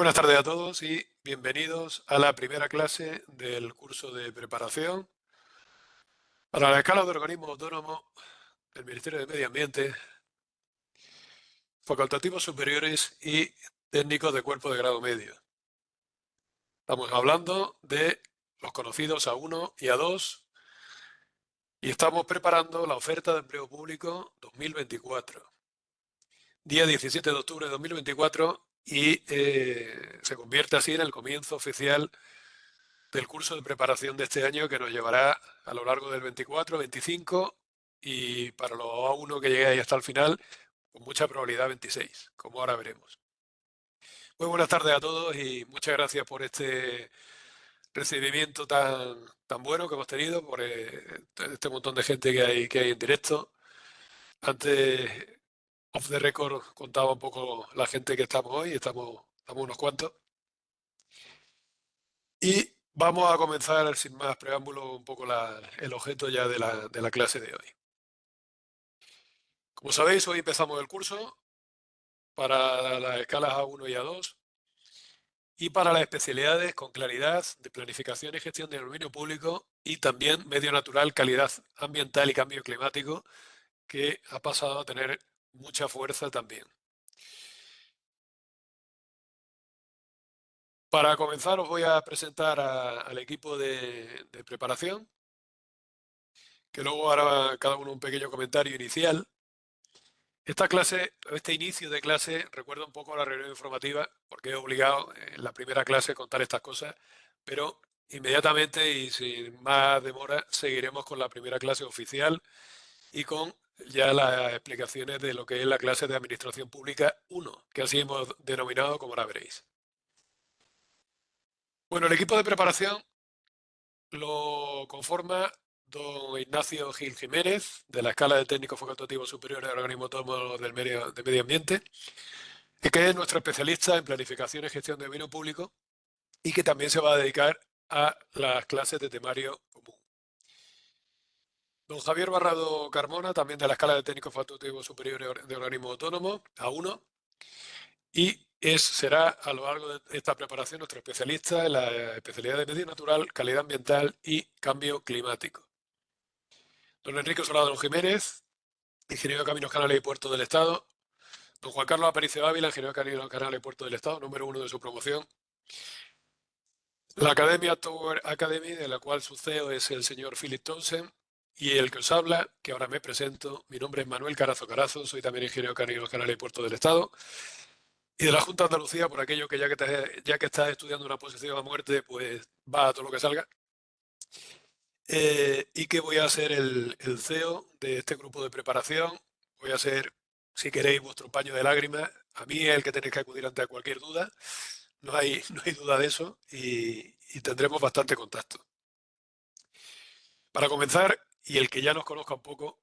Buenas tardes a todos y bienvenidos a la primera clase del curso de preparación para la escala de organismos autónomos del Ministerio de Medio Ambiente, facultativos superiores y técnicos de cuerpo de grado medio. Estamos hablando de los conocidos A1 y A2 y estamos preparando la oferta de empleo público 2024. Día 17 de octubre de 2024 y se convierte así en el comienzo oficial del curso de preparación de este año que nos llevará a lo largo del 24, 25 y para los A1 que llegue ahí hasta el final, con mucha probabilidad 26, como ahora veremos. Muy buenas tardes a todos y muchas gracias por este recibimiento tan bueno que hemos tenido, por este montón de gente que hay en directo. Antes, off the record, contaba un poco la gente que estamos hoy, estamos unos cuantos. Y vamos a comenzar, sin más preámbulo, un poco el objeto ya de la clase de hoy. Como sabéis, hoy empezamos el curso para las escalas A1 y A2 y para las especialidades con claridad de planificación y gestión del dominio público y también medio natural, calidad ambiental y cambio climático, que ha pasado a tener mucha fuerza también. Para comenzar os voy a presentar al equipo de preparación, que luego hará cada uno un pequeño comentario inicial. Esta clase, este inicio de clase, recuerda un poco a la reunión informativa, porque he obligado en la primera clase a contar estas cosas, pero inmediatamente y sin más demora seguiremos con la primera clase oficial y con ya las explicaciones de lo que es la clase de Administración Pública 1, que así hemos denominado, como ahora veréis. Bueno, el equipo de preparación lo conforma don Ignacio Gil Jiménez, de la Escala de Técnico Facultativo Superior del Organismo Autónomo de Medio Ambiente, que es nuestro especialista en planificación y gestión de dominio público y que también se va a dedicar a las clases de temario común. Don Javier Barrado Carmona, también de la Escala de Técnico Facultativo Superior de Organismo Autónomo, A1, y será a lo largo de esta preparación nuestro especialista en la especialidad de medio natural, calidad ambiental y cambio climático. Don Enrique Solado Jiménez, ingeniero de Caminos, Canales y Puertos del Estado. Don Juan Carlos Aparicio Ávila, ingeniero de Caminos, Canales y Puertos del Estado, número 1 de su promoción. La Academia Tower Academy, de la cual su CEO es el señor Philip Townsend, y el que os habla, que ahora me presento. Mi nombre es Manuel Carazo Carazo, soy también ingeniero de Caminos, Canales y Puertos del Estado. Y de la Junta de Andalucía, por aquello que ya que estás estudiando una posición a muerte, pues va a todo lo que salga. Y que voy a ser el CEO de este grupo de preparación. Voy a ser, si queréis, vuestro paño de lágrimas. A mí es el que tenéis que acudir ante cualquier duda. No hay duda de eso y tendremos bastante contacto. Para comenzar, y el que ya nos conozca un poco,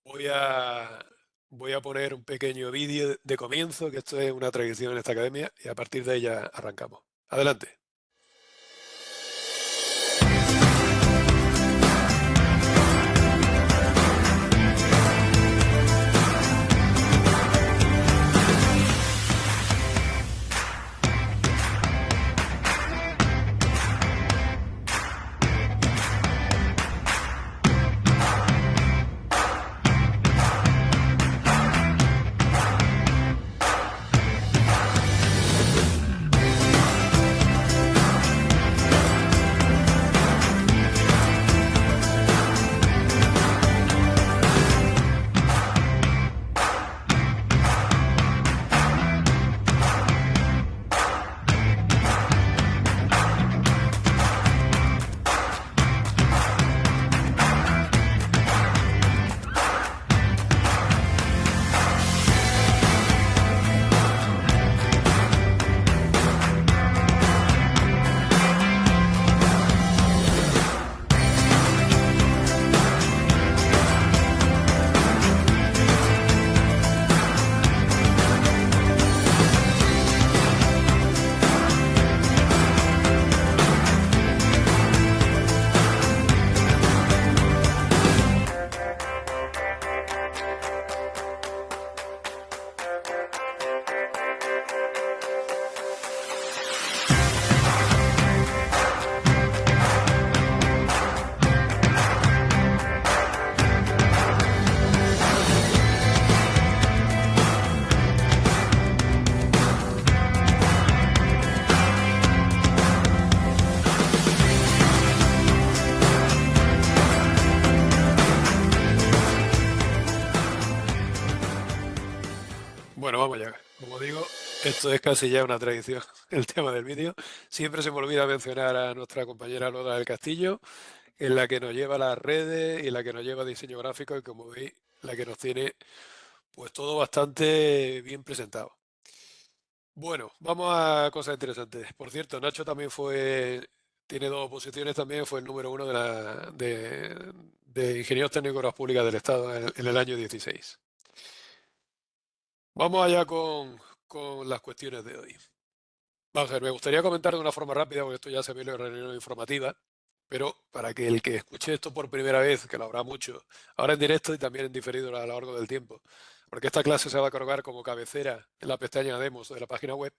voy a poner un pequeño vídeo de comienzo, que esto es una tradición en esta academia, y a partir de ella arrancamos. Adelante. Esto es casi ya una tradición, el tema del vídeo. Siempre se me olvida mencionar a nuestra compañera Lola del Castillo, en la que nos lleva las redes y la que nos lleva diseño gráfico y como veis, la que nos tiene pues todo bastante bien presentado. Bueno, vamos a cosas interesantes. Por cierto, Nacho también tiene dos oposiciones también, fue el número uno de Ingenieros Técnicos de Obras Públicas del Estado en el año 16. Vamos allá con las cuestiones de hoy. Vamos a ver, me gustaría comentar de una forma rápida, porque esto ya se ve en la reunión informativa, pero para que el que escuche esto por primera vez, que lo habrá mucho, ahora en directo y también en diferido a lo largo del tiempo, porque esta clase se va a cargar como cabecera en la pestaña Demos de la página web,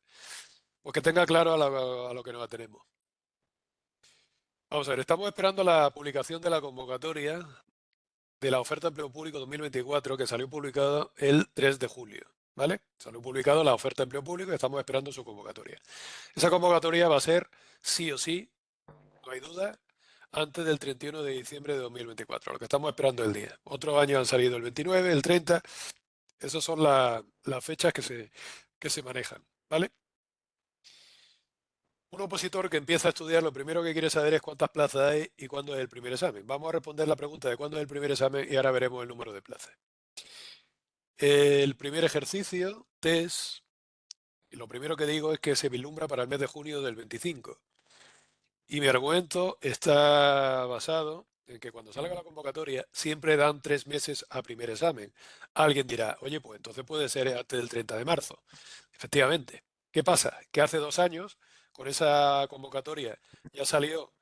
pues que tenga claro a lo que nos atenemos. Vamos a ver, estamos esperando la publicación de la convocatoria de la oferta de empleo público 2024 que salió publicada el 3 de julio, ¿vale? Salió publicada la oferta de empleo público y estamos esperando su convocatoria. Esa convocatoria va a ser sí o sí, no hay duda, antes del 31 de diciembre de 2024. Lo que estamos esperando es el día. Otros años han salido el 29, el 30. Esas son las fechas que se manejan, ¿vale? Un opositor que empieza a estudiar, lo primero que quiere saber es cuántas plazas hay y cuándo es el primer examen. Vamos a responder la pregunta de cuándo es el primer examen y ahora veremos el número de plazas. El primer ejercicio, test, y lo primero que digo es que se vislumbra para el mes de junio del 25. Y mi argumento está basado en que cuando salga la convocatoria siempre dan 3 meses a primer examen. Alguien dirá, oye, pues entonces puede ser antes del 30 de marzo. Efectivamente. ¿Qué pasa? Que hace 2 años, con esa convocatoria, ya salió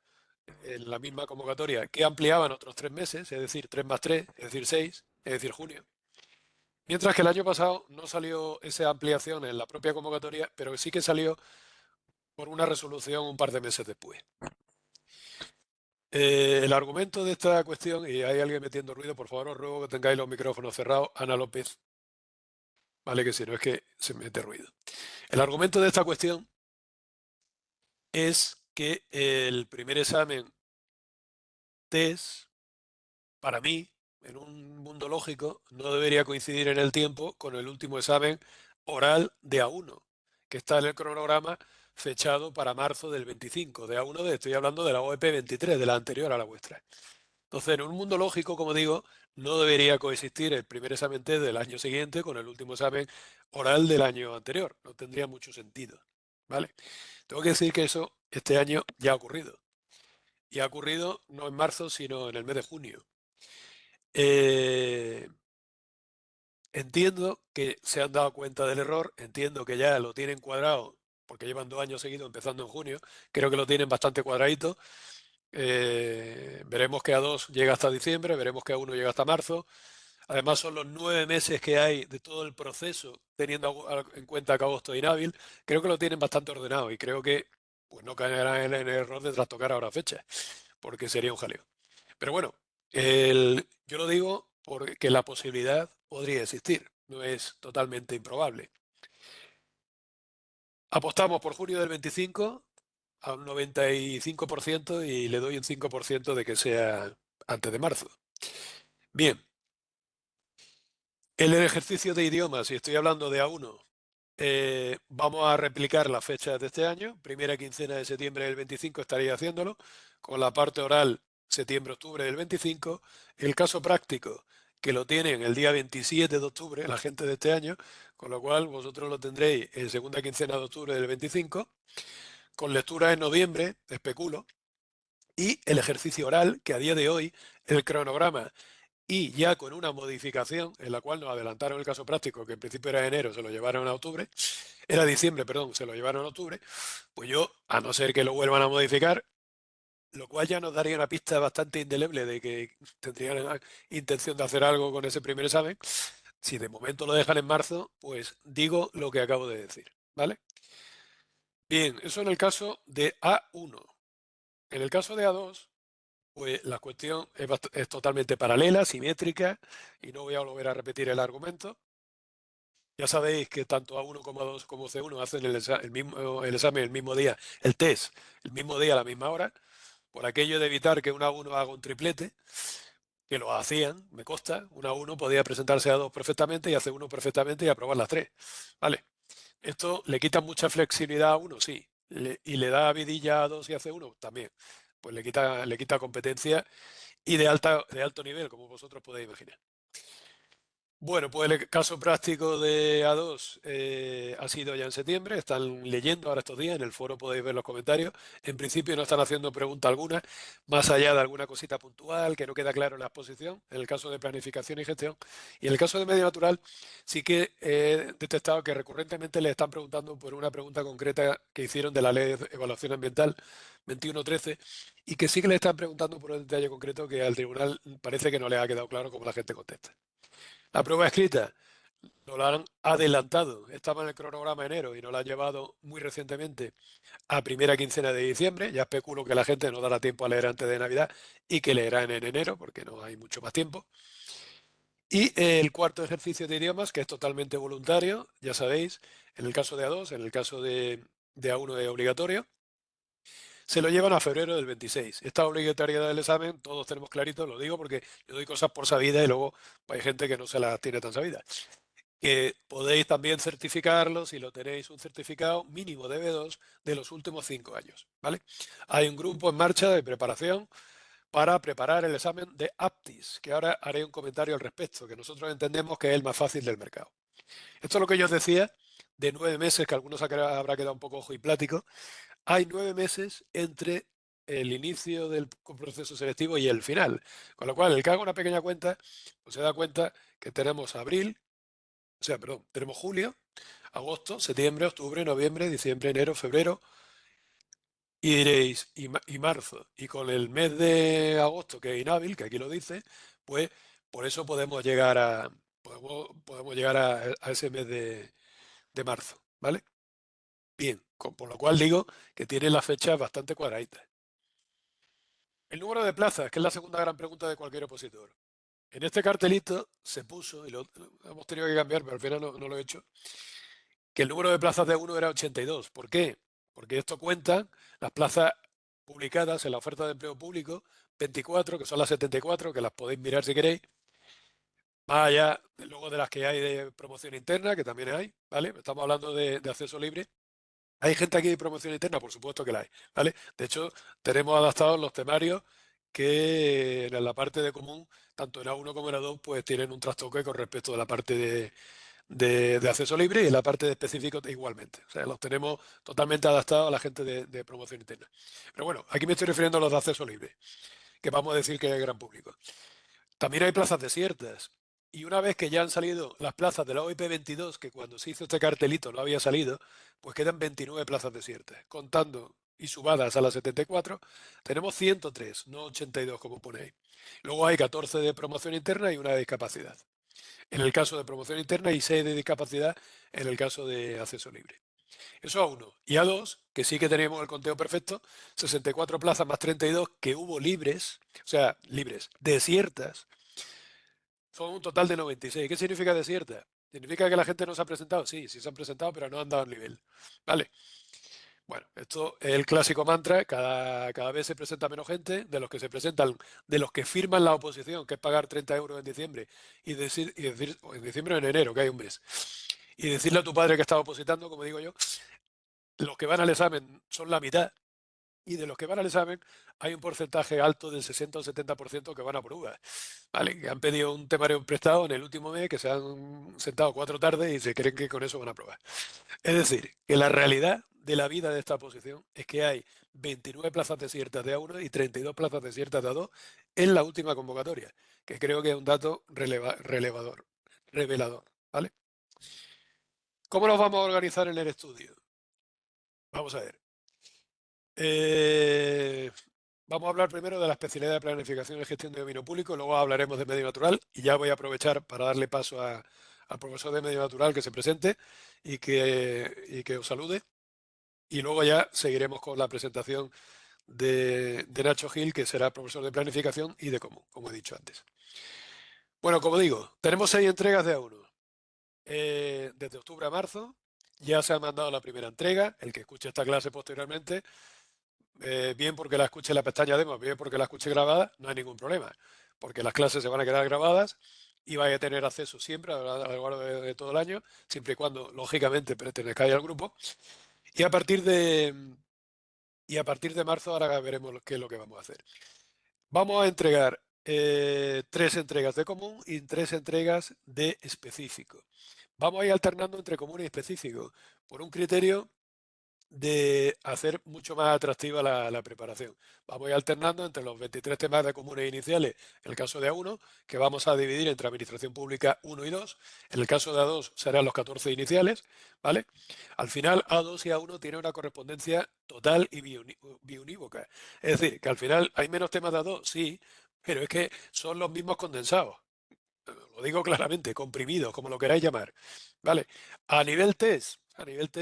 en la misma convocatoria que ampliaban otros 3 meses, es decir, 3 más 3, es decir, 6, es decir, junio. Mientras que el año pasado no salió esa ampliación en la propia convocatoria, pero sí que salió por una resolución un par de meses después. El argumento de esta cuestión, y hay alguien metiendo ruido, por favor os ruego que tengáis los micrófonos cerrados. Ana López, vale que si no es que se mete ruido. El argumento de esta cuestión es que el primer examen test, para mí, en un mundo lógico, no debería coincidir en el tiempo con el último examen oral de A1, que está en el cronograma fechado para marzo del 25. De A1, estoy hablando de la OEP 23, de la anterior a la vuestra. Entonces, en un mundo lógico, como digo, no debería coexistir el primer examen test del año siguiente con el último examen oral del año anterior. No tendría mucho sentido. ¿Vale? Tengo que decir que eso este año ya ha ocurrido. Y ha ocurrido no en marzo, sino en el mes de junio. Eh, Entiendo que se han dado cuenta del error, entiendo que ya lo tienen cuadrado, porque llevan 2 años seguidos empezando en junio. Creo que lo tienen bastante cuadradito. Veremos que A2 llega hasta diciembre, veremos que A1 llega hasta marzo. Además, son los 9 meses que hay de todo el proceso, teniendo en cuenta que agosto es inhábil. Creo que lo tienen bastante ordenado y creo que pues, no caerán en el error de trastocar ahora fecha, porque sería un jaleo. Pero bueno, yo lo digo porque la posibilidad podría existir, no es totalmente improbable. Apostamos por junio del 25 a un 95% y le doy un 5% de que sea antes de marzo. Bien, en el ejercicio de idiomas, y estoy hablando de A1, vamos a replicar las fechas de este año. Primera quincena de septiembre del 25 estaría haciéndolo, con la parte oral septiembre-octubre del 25. El caso práctico, que lo tienen el día 27 de octubre, la gente de este año, con lo cual vosotros lo tendréis en segunda quincena de octubre del 25, con lectura en noviembre, especulo, y el ejercicio oral, que a día de hoy el cronograma y ya con una modificación en la cual nos adelantaron el caso práctico, que en principio era enero, se lo llevaron a octubre, era diciembre, perdón, se lo llevaron a octubre, pues yo, a no ser que lo vuelvan a modificar, lo cual ya nos daría una pista bastante indeleble de que tendrían intención de hacer algo con ese primer examen, si de momento lo dejan en marzo, pues digo lo que acabo de decir, ¿vale? Bien, eso en el caso de A1. En el caso de A2, pues la cuestión es totalmente paralela, simétrica, y no voy a volver a repetir el argumento. Ya sabéis que tanto A1 como A2 como C1 hacen el examen el mismo día, el test el mismo día a la misma hora, por aquello de evitar que un A1 haga un triplete, que lo hacían, me consta, un A1 podía presentarse a A2 perfectamente y a C1 perfectamente y aprobar las tres. ¿Vale? Esto le quita mucha flexibilidad a uno, sí, y le da vidilla a dos y hace uno también. Pues le quita competencia y de alto nivel, como vosotros podéis imaginar. Bueno, pues el caso práctico de A2 ha sido ya en septiembre. Están leyendo ahora estos días, en el foro podéis ver los comentarios. En principio no están haciendo pregunta alguna, más allá de alguna cosita puntual que no queda claro en la exposición, en el caso de planificación y gestión. Y en el caso de medio natural, sí que he detectado que recurrentemente le están preguntando por una pregunta concreta que hicieron de la Ley de Evaluación Ambiental 2113 y que sí que le están preguntando por un detalle concreto que al tribunal parece que no le ha quedado claro cómo la gente contesta. La prueba escrita nos la han adelantado, estaba en el cronograma de enero y nos la han llevado muy recientemente a primera quincena de diciembre. Ya especulo que la gente no dará tiempo a leer antes de Navidad y que leerán en enero porque no hay mucho más tiempo. Y el cuarto ejercicio de idiomas, que es totalmente voluntario, ya sabéis, en el caso de A2, en el caso de A1 es obligatorio, se lo llevan a febrero del 26. Esta obligatoriedad del examen, todos tenemos clarito, lo digo porque yo doy cosas por sabida y luego hay gente que no se las tiene tan sabidas. Que podéis también certificarlo si lo tenéis un certificado mínimo de B2 de los últimos 5 años, ¿vale? Hay un grupo en marcha de preparación para preparar el examen de APTIS, que ahora haré un comentario al respecto, que nosotros entendemos que es el más fácil del mercado. Esto es lo que yo os decía, de 9 meses, que algunos habrá quedado un poco ojo y plático. Hay 9 meses entre el inicio del proceso selectivo y el final. Con lo cual, el que haga una pequeña cuenta, pues se da cuenta que tenemos abril, o sea, perdón, tenemos julio, agosto, septiembre, octubre, noviembre, diciembre, enero, febrero, y diréis, y marzo, y con el mes de agosto, que es inhábil, que aquí lo dice, pues por eso podemos llegar a ese mes de marzo, ¿vale? Bien, por lo cual digo que tiene las fechas bastante cuadraditas. El número de plazas, que es la segunda gran pregunta de cualquier opositor. En este cartelito se puso, y lo hemos tenido que cambiar, pero al final no lo he hecho, que el número de plazas de uno era 82. ¿Por qué? Porque esto cuenta las plazas publicadas en la oferta de empleo público, 24, que son las 74, que las podéis mirar si queréis, más allá luego de las que hay de promoción interna, que también hay, ¿vale? Estamos hablando de acceso libre. ¿Hay gente aquí de promoción interna? Por supuesto que la hay, ¿vale? De hecho, tenemos adaptados los temarios que en la parte de común, tanto en A1 como en A2, pues tienen un trastoque con respecto a la parte de acceso libre y en la parte de específico igualmente. O sea, los tenemos totalmente adaptados a la gente de promoción interna. Pero bueno, aquí me estoy refiriendo a los de acceso libre, que vamos a decir que es gran público. También hay plazas desiertas. Y una vez que ya han salido las plazas de la OIP 22, que cuando se hizo este cartelito no había salido, pues quedan 29 plazas desiertas. Contando y sumadas a las 74, tenemos 103, no 82 como ponéis. Luego hay 14 de promoción interna y una de discapacidad. En el caso de promoción interna y 6 de discapacidad en el caso de acceso libre. Eso A1. Y A2, que sí que teníamos el conteo perfecto, 64 plazas más 32 que hubo libres, o sea, libres, desiertas, son un total de 96. ¿Qué significa desierta? ¿Significa que la gente no se ha presentado? Sí, sí se han presentado, pero no han dado el nivel. ¿Vale? Bueno, esto es el clásico mantra. Cada vez se presenta menos gente. De los que se presentan, de los que firman la oposición, que es pagar 30 euros en diciembre, y decir o en diciembre o en enero, que hay un mes, y decirle a tu padre que está opositando, como digo yo, los que van al examen son la mitad. Y de los que van al examen, hay un porcentaje alto del 60 o 70% que van a pruebas. ¿Vale? Que han pedido un temario prestado en el último mes, que se han sentado 4 tardes y se creen que con eso van a probar. Es decir, que la realidad de la vida de esta oposición es que hay 29 plazas desiertas de A1 y 32 plazas desiertas de A2 en la última convocatoria, que creo que es un dato revelador. ¿Vale? ¿Cómo nos vamos a organizar en el estudio? Vamos a ver. Eh, Vamos a hablar primero de la especialidad de planificación y gestión de dominio público, luego hablaremos de medio natural y ya voy a aprovechar para darle paso al profesor de medio natural que se presente y que os salude. Y luego ya seguiremos con la presentación de Nacho Gil, que será profesor de planificación y de común, como he dicho antes. Bueno, como digo, tenemos 6 entregas de A1. Desde octubre a marzo ya se ha mandado la primera entrega. El que escuche esta clase posteriormente, bien porque la escuche en la pestaña demo, bien porque la escuche grabada, no hay ningún problema, porque las clases se van a quedar grabadas y vais a tener acceso siempre a lo largo de todo el año, siempre y cuando, lógicamente, pertenezcáis al grupo. Y a partir de, y a partir de marzo ahora veremos qué es lo que vamos a hacer. Vamos a entregar 3 entregas de común y 3 entregas de específico. Vamos a ir alternando entre común y específico por un criterio de hacer mucho más atractiva la preparación. Vamos a ir alternando entre los 23 temas de comunes iniciales, en el caso de A1, que vamos a dividir entre Administración Pública 1 y 2. En el caso de A2 serán los 14 iniciales, ¿vale? Al final, A2 y A1 tienen una correspondencia total y biunívoca. Es decir, que al final hay menos temas de A2, sí, pero es que son los mismos condensados. Lo digo claramente, comprimidos, como lo queráis llamar. ¿Vale? A nivel test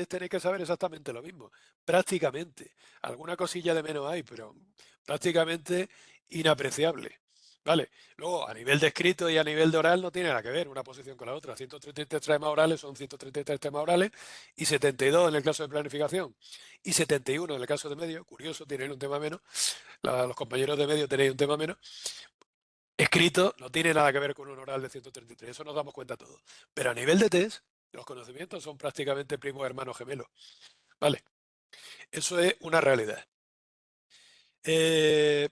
tenéis que saber exactamente lo mismo. Prácticamente. Alguna cosilla de menos hay, pero prácticamente inapreciable. ¿Vale? Luego, a nivel de escrito y a nivel de oral no tiene nada que ver una posición con la otra. 133 temas orales son 133 temas orales y 72 en el caso de planificación y 71 en el caso de medio. Curioso, tienen un tema menos. Los compañeros de medio tenéis un tema menos. Escrito no tiene nada que ver con un oral de 133, eso nos damos cuenta todos. Pero a nivel de test, los conocimientos son prácticamente primos hermanos gemelos. Vale, eso es una realidad. Eh,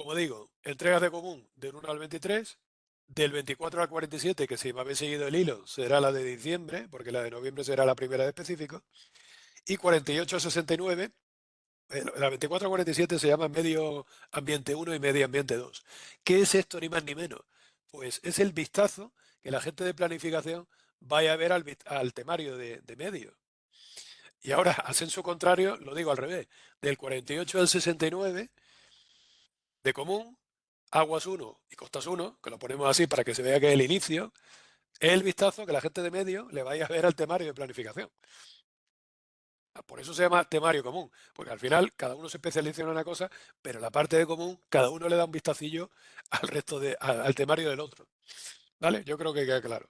Como digo, entregas de común del 1 al 23, del 24 al 47, que si me habéis seguido el hilo, será la de diciembre, porque la de noviembre será la primera de específico, y 48 a 69. La 2447 se llama Medio Ambiente 1 y Medio Ambiente 2. ¿Qué es esto ni más ni menos? Pues es el vistazo que la gente de planificación vaya a ver al temario de medio. Y ahora, a senso contrario, lo digo al revés. Del 48 al 69 de común, aguas 1 y costas 1, que lo ponemos así para que se vea que es el inicio, es el vistazo que la gente de medio le vaya a ver al temario de planificación. Por eso se llama temario común, porque al final cada uno se especializa en una cosa, pero la parte de común, cada uno le da un vistacillo al resto al temario del otro. ¿Vale? Yo creo que queda claro.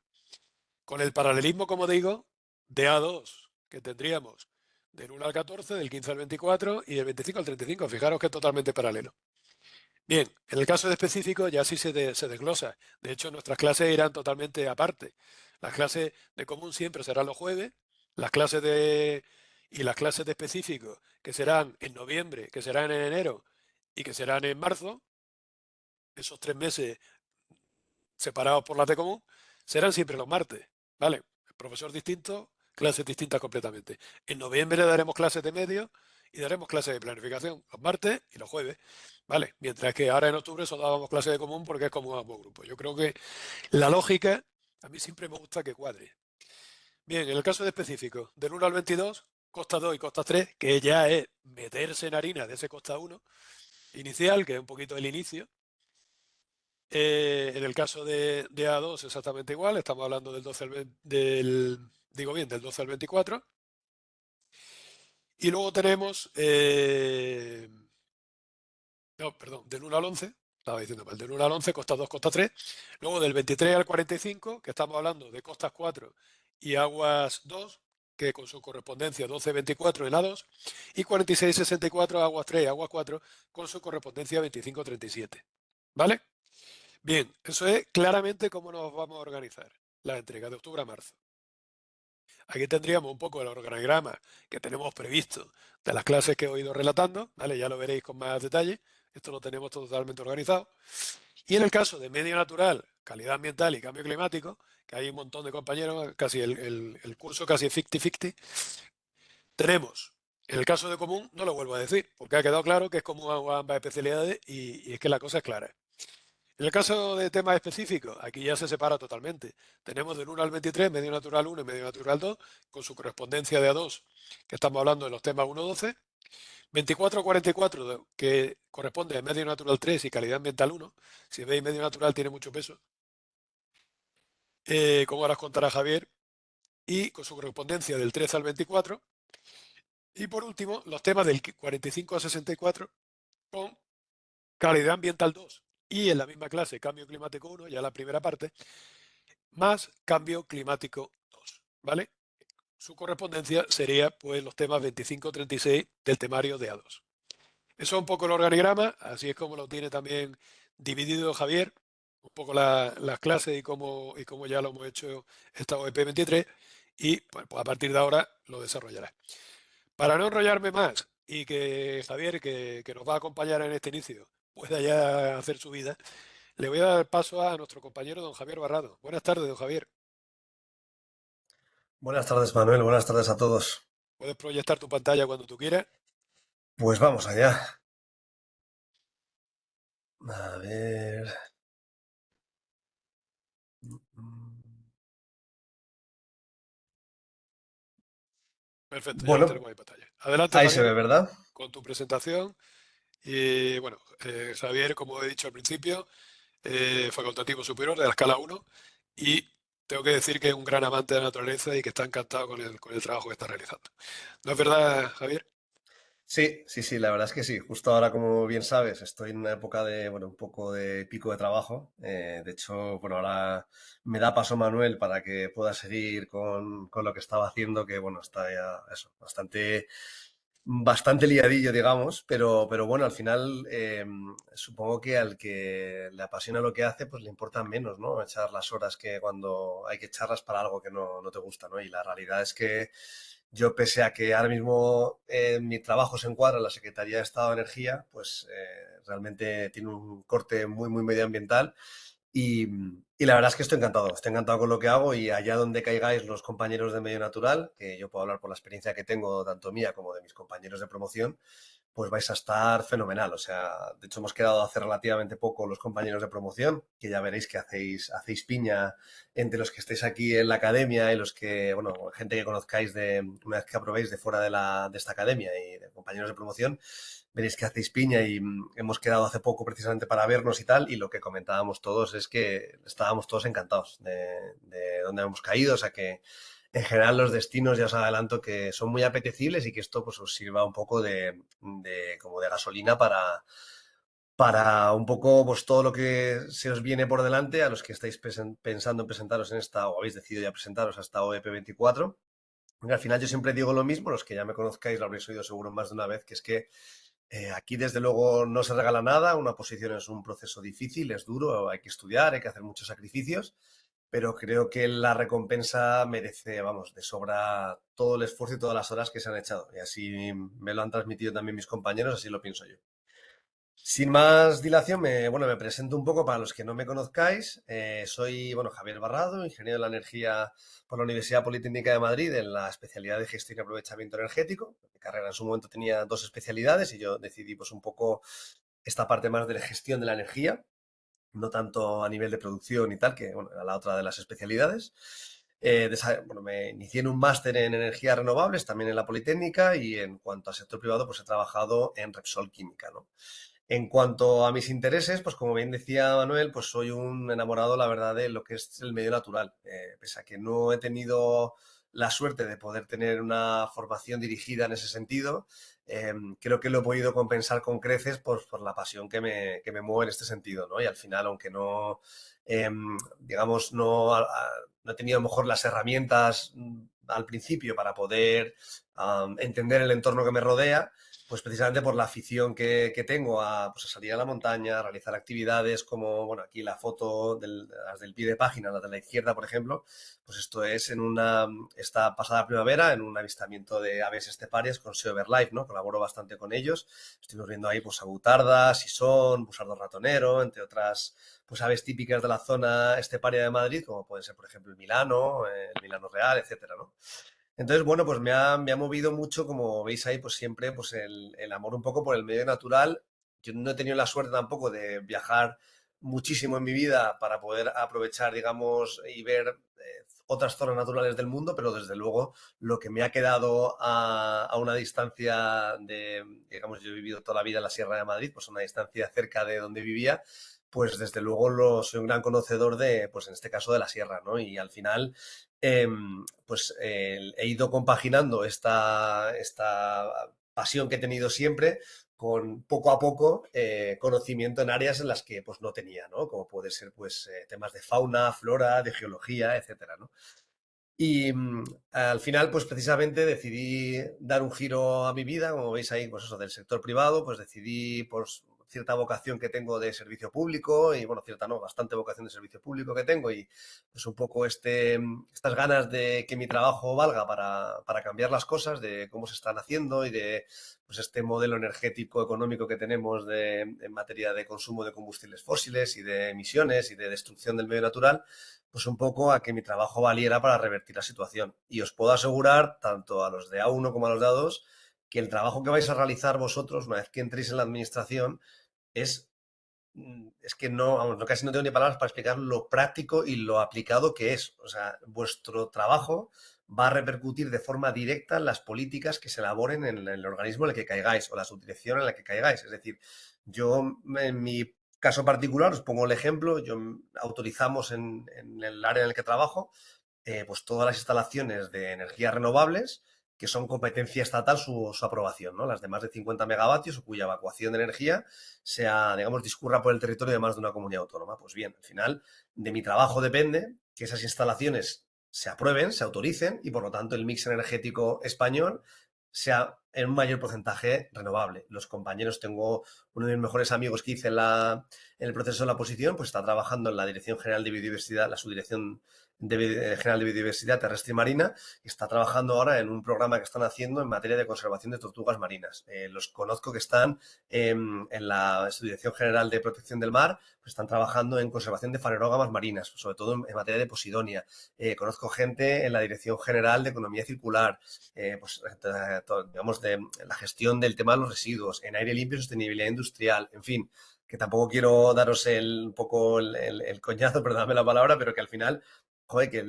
Con el paralelismo, como digo, de A2, que tendríamos del 1 al 14, del 15 al 24 y del 25 al 35. Fijaros que es totalmente paralelo. Bien, en el caso de específico ya sí se desglosa. De hecho, nuestras clases irán totalmente aparte. Las clases de común siempre serán los jueves, las clases de y las clases de específico, que serán en noviembre, que serán en enero y que serán en marzo, esos 3 meses separados por las de común, serán siempre los martes, ¿vale? Profesor distinto, clases distintas completamente. En noviembre daremos clases de medio y daremos clases de planificación, los martes y los jueves, ¿vale? Mientras que ahora en octubre solo dábamos clases de común porque es como ambos grupos. Yo creo que la lógica, a mí siempre me gusta que cuadre. Bien, en el caso de específico, del 1 al 22, costa 2 y costa 3, que ya es meterse en harina de ese costa 1 inicial, que es un poquito el inicio. En el caso de A2 exactamente igual, estamos hablando del 12 al 20, digo bien, del 12 al 24. Y luego tenemos, no, perdón, del 1 al 11, estaba diciendo mal, del 1 al 11, costa 2, costa 3. Luego del 23 al 45, que estamos hablando de costas 4 y aguas 2, que con su correspondencia 12-24 en A2, y 46-64 aguas 3 y aguas 4 con su correspondencia 25-37. ¿Vale? Bien, eso es claramente cómo nos vamos a organizar la entrega de octubre a marzo. Aquí tendríamos un poco el organigrama que tenemos previsto de las clases que he ido relatando, ¿vale? Ya lo veréis con más detalle. Esto lo tenemos totalmente organizado. Y en el caso de medio natural, calidad ambiental y cambio climático, que hay un montón de compañeros, casi el curso casi 50-50, tenemos, en el caso de común, no lo vuelvo a decir, porque ha quedado claro que es común a ambas especialidades y es que la cosa es clara. En el caso de temas específicos, aquí ya se separa totalmente. Tenemos del 1 al 23, medio natural 1 y medio natural 2, con su correspondencia de A2, que estamos hablando de los temas 1-12. 24 a 44, que corresponde a medio natural 3 y calidad ambiental 1. Si veis, medio natural tiene mucho peso, como ahora os contará Javier, y con su correspondencia del 13 al 24. Y por último, los temas del 45 a 64, con calidad ambiental 2. Y en la misma clase, cambio climático 1, ya la primera parte, más cambio climático 2, ¿vale? Su correspondencia sería pues los temas 25-36 del temario de A2. Eso es un poco el organigrama, así es como lo tiene también dividido Javier. un poco las clases y cómo ya lo hemos hecho esta OEP 23 y pues a partir de ahora lo desarrollará. Para no enrollarme más y que Javier, que nos va a acompañar en este inicio, pueda ya hacer su vida, le voy a dar paso a nuestro compañero don Javier Barrado. Buenas tardes, don Javier. Buenas tardes, Manuel. Buenas tardes a todos. Puedes proyectar tu pantalla cuando tú quieras. Pues vamos allá. A ver. Perfecto, ya lo Bueno, tenemos en pantalla. Adelante, ahí se ve, Javier, ¿verdad? con tu presentación. Y bueno, Javier, como he dicho al principio, facultativo superior de la escala 1 y tengo que decir que es un gran amante de la naturaleza y que está encantado con el trabajo que está realizando. ¿No es verdad, Javier? Sí, sí, sí, la verdad es que sí. Justo ahora, como bien sabes, estoy en una época de, bueno, un poco de pico de trabajo. De hecho, bueno, ahora me da paso Manuel para que pueda seguir con lo que estaba haciendo, que bueno, está ya eso, bastante liadillo, digamos, pero bueno, al final supongo que al que le apasiona lo que hace, pues le importan menos, ¿no? Echar las horas que cuando hay que echarlas para algo que no te gusta, ¿no? Y la realidad es que yo, pese a que ahora mismo mi trabajo se encuadra en la Secretaría de Estado de Energía, pues realmente tiene un corte muy, muy medioambiental y, y la verdad es que estoy encantado con lo que hago y allá donde caigáis los compañeros de medio natural, que yo puedo hablar por la experiencia que tengo, tanto mía como de mis compañeros de promoción, pues vais a estar fenomenal. O sea, de hecho hemos quedado hace relativamente poco los compañeros de promoción, que ya veréis que hacéis piña entre los que estéis aquí en la academia y los que, bueno, gente que conozcáis de, una vez que aprobéis de fuera de esta academia y de compañeros de promoción, veréis que hacéis piña y hemos quedado hace poco precisamente para vernos y tal, y lo que comentábamos todos es que estábamos todos encantados de dónde hemos caído, o sea que en general los destinos ya os adelanto que son muy apetecibles y que esto pues os sirva un poco como de gasolina para un poco pues todo lo que se os viene por delante a los que estáis pensando en presentaros en esta o habéis decidido ya presentaros a esta OEP 24. Al final yo siempre digo lo mismo, los que ya me conozcáis lo habréis oído seguro más de una vez, que es que aquí desde luego no se regala nada, una posición es un proceso difícil, es duro, hay que estudiar, hay que hacer muchos sacrificios, pero creo que la recompensa merece, vamos, de sobra todo el esfuerzo y todas las horas que se han echado. Y así me lo han transmitido también mis compañeros, así lo pienso yo. Sin más dilación, me presento un poco para los que no me conozcáis. Soy, bueno, Javier Barrado, ingeniero de la energía por la Universidad Politécnica de Madrid en la especialidad de gestión y aprovechamiento energético. Mi carrera en su momento tenía dos especialidades y yo decidí pues un poco esta parte más de la gestión de la energía, no tanto a nivel de producción y tal, que bueno, era la otra de las especialidades. Bueno, me inicié en un máster en energías renovables, también en la Politécnica, y en cuanto al sector privado, pues he trabajado en Repsol Química, ¿no? En cuanto a mis intereses, pues como bien decía Manuel, pues soy un enamorado, la verdad, de lo que es el medio natural. Pese a que no he tenido la suerte de poder tener una formación dirigida en ese sentido, creo que lo he podido compensar con creces por la pasión que me mueve en este sentido, ¿no? Y al final, aunque no, digamos, no he tenido a lo mejor las herramientas al principio para poder entender el entorno que me rodea, pues precisamente por la afición que tengo pues a salir a la montaña, a realizar actividades como, bueno, aquí la foto las del pie de página, la de la izquierda, por ejemplo, pues esto es esta pasada primavera en un avistamiento de aves esteparias con Sea Life, ¿no? Colaboro bastante con ellos. Estuvimos viendo ahí pues agutardas, sisón, busardo ratonero, entre otras pues aves típicas de la zona esteparia de Madrid, como pueden ser, por ejemplo, el Milano Real, etcétera, ¿no? Entonces, bueno, pues me ha movido mucho, como veis ahí, pues siempre pues el amor un poco por el medio natural. Yo no he tenido la suerte tampoco de viajar muchísimo en mi vida para poder aprovechar, digamos, y ver otras zonas naturales del mundo, pero desde luego lo que me ha quedado a una distancia digamos, yo he vivido toda la vida en la Sierra de Madrid, pues a una distancia cerca de donde vivía, pues desde luego soy un gran conocedor pues en este caso de la sierra, ¿no? Y al final pues he ido compaginando esta pasión que he tenido siempre con poco a poco conocimiento en áreas en las que pues no tenía, ¿no? Como puede ser pues temas de fauna, flora, de geología, etcétera, ¿no? Y al final, pues precisamente decidí dar un giro a mi vida, como veis ahí, pues eso, del sector privado, pues decidí pues cierta vocación que tengo de servicio público y, bueno, cierta no, bastante vocación de servicio público que tengo y pues un poco estas ganas de que mi trabajo valga para cambiar las cosas, de cómo se están haciendo y de pues este modelo energético económico que tenemos en materia de consumo de combustibles fósiles y de emisiones y de destrucción del medio natural, pues un poco a que mi trabajo valiera para revertir la situación. Y os puedo asegurar, tanto a los de A1 como a los de A2, que el trabajo que vais a realizar vosotros una vez que entréis en la administración es es que no, vamos, no, casi no tengo ni palabras para explicar lo práctico y lo aplicado que es. O sea, vuestro trabajo va a repercutir de forma directa en las políticas que se elaboren en el organismo en el que caigáis o la subdirección en la que caigáis. Es decir, yo en mi caso particular, os pongo el ejemplo, yo autorizamos en el área en el que trabajo pues todas las instalaciones de energías renovables que son competencia estatal su aprobación, ¿no? Las de más de 50 megavatios o cuya evacuación de energía sea, digamos, discurra por el territorio de más de una comunidad autónoma. Pues bien, al final de mi trabajo depende que esas instalaciones se aprueben, se autoricen y por lo tanto el mix energético español sea en un mayor porcentaje renovable. Los compañeros, tengo uno de mis mejores amigos que hice en el proceso de la oposición, pues está trabajando en la Dirección General de Biodiversidad, la Subdirección General de Biodiversidad Terrestre y Marina, y está trabajando ahora en un programa que están haciendo en materia de conservación de tortugas marinas. Los conozco que están en la Subdirección General de Protección del Mar, pues están trabajando en conservación de fanerógamas marinas, sobre todo en materia de posidonia. Conozco gente en la Dirección General de Economía Circular, pues digamos, de la gestión del tema de los residuos, en aire limpio y sostenibilidad industrial, en fin, que tampoco quiero daros un poco el coñazo, perdóname la palabra, pero que al final, joder, que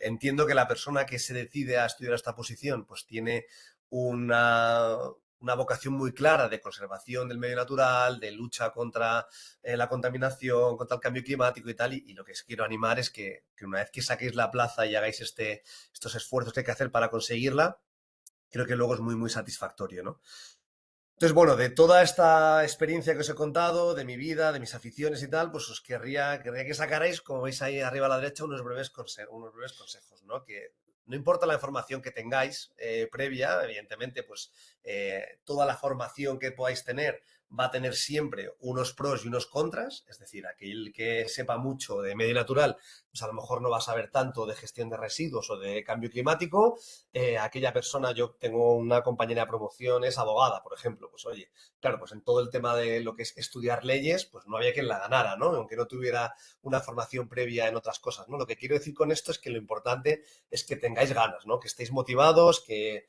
entiendo que la persona que se decide a estudiar esta posición, pues tiene una vocación muy clara de conservación del medio natural, de lucha contra la contaminación, contra el cambio climático y tal, y lo que os quiero animar es que una vez que saquéis la plaza y hagáis estos esfuerzos que hay que hacer para conseguirla, creo que luego es muy, muy satisfactorio, ¿no? Entonces, bueno, de toda esta experiencia que os he contado, de mi vida, de mis aficiones y tal, pues os querría que sacarais, como veis ahí arriba a la derecha, unos breves consejos, ¿no? Que no importa la información que tengáis previa, evidentemente, pues toda la formación que podáis tener va a tener siempre unos pros y unos contras, es decir, aquel que sepa mucho de medio natural, pues a lo mejor no va a saber tanto de gestión de residuos o de cambio climático. Aquella persona, yo tengo una compañera de promoción, es abogada, por ejemplo, pues oye, claro, pues en todo el tema de lo que es estudiar leyes, pues no había quien la ganara, ¿no? Aunque no tuviera una formación previa en otras cosas, ¿no? Lo que quiero decir con esto es que lo importante es que tengáis ganas, ¿no? Que estéis motivados, que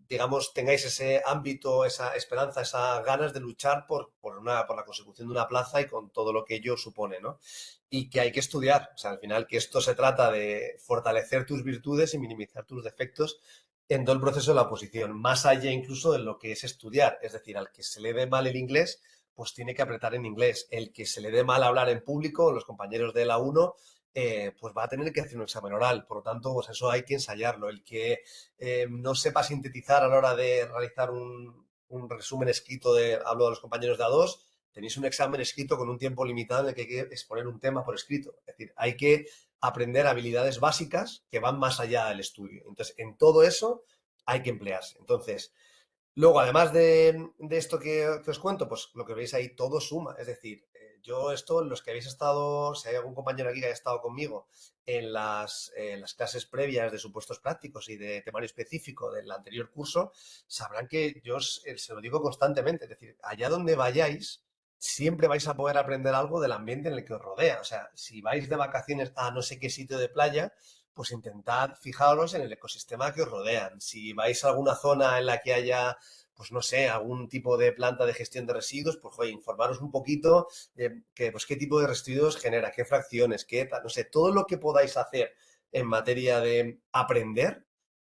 digamos, tengáis ese ámbito, esa esperanza, esas ganas de luchar por la consecución de una plaza y con todo lo que ello supone, ¿no? Y que hay que estudiar, o sea, al final que esto se trata de fortalecer tus virtudes y minimizar tus defectos en todo el proceso de la oposición, más allá incluso de lo que es estudiar, es decir, al que se le dé mal el inglés, pues tiene que apretar en inglés, el que se le dé mal hablar en público, los compañeros de la 1, pues va a tener que hacer un examen oral, por lo tanto, pues eso hay que ensayarlo, el que no sepa sintetizar a la hora de realizar un resumen escrito hablo de los compañeros de A2, tenéis un examen escrito con un tiempo limitado en el que hay que exponer un tema por escrito. Es decir, hay que aprender habilidades básicas que van más allá del estudio. Entonces, en todo eso hay que emplearse. Entonces, luego, además de esto que os cuento, pues lo que veis ahí todo suma. Es decir, yo esto, los que habéis estado, si hay algún compañero aquí que haya estado conmigo en las clases previas de supuestos prácticos y de temario específico del anterior curso, sabrán que yo se lo digo constantemente. Es decir, allá donde vayáis, siempre vais a poder aprender algo del ambiente en el que os rodea. O sea, si vais de vacaciones a no sé qué sitio de playa, pues intentad fijaros en el ecosistema que os rodean. Si vais a alguna zona en la que haya, pues no sé, algún tipo de planta de gestión de residuos, pues oye, informaros un poquito de pues, qué tipo de residuos genera, qué fracciones, qué tal, no sé, todo lo que podáis hacer en materia de aprender,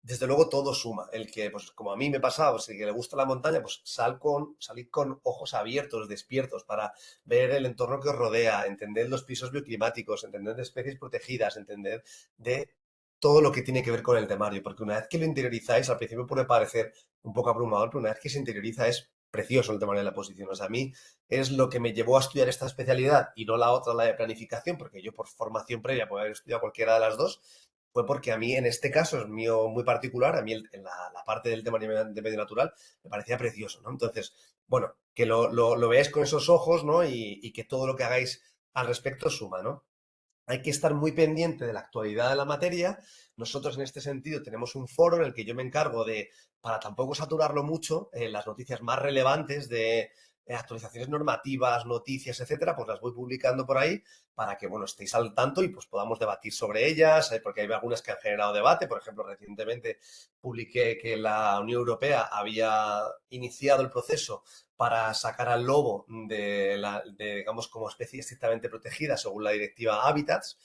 desde luego todo suma. El que, pues como a mí me pasaba, pues el que le gusta la montaña, pues salid con ojos abiertos, despiertos, para ver el entorno que os rodea, entender los pisos bioclimáticos, entender de especies protegidas, entender de todo lo que tiene que ver con el temario, porque una vez que lo interiorizáis, al principio puede parecer un poco abrumador, pero una vez que se interioriza es precioso el temario de la posición. O sea, a mí es lo que me llevó a estudiar esta especialidad y no la otra, la de planificación, porque yo por formación previa puedo haber estudiado cualquiera de las dos, fue porque a mí, en este caso, es mío muy particular, a mí la parte del tema de medio natural me parecía precioso, ¿no? Entonces, bueno, que lo veáis con esos ojos, ¿no? Y que todo lo que hagáis al respecto suma, ¿no? Hay que estar muy pendiente de la actualidad de la materia. Nosotros en este sentido tenemos un foro en el que yo me encargo de, para tampoco saturarlo mucho, las noticias más relevantes de actualizaciones normativas, noticias, etcétera, pues las voy publicando por ahí para que, bueno, estéis al tanto y pues podamos debatir sobre ellas, porque hay algunas que han generado debate. Por ejemplo, recientemente publiqué que la Unión Europea había iniciado el proceso para sacar al lobo digamos, como especie estrictamente protegida según la directiva Hábitats.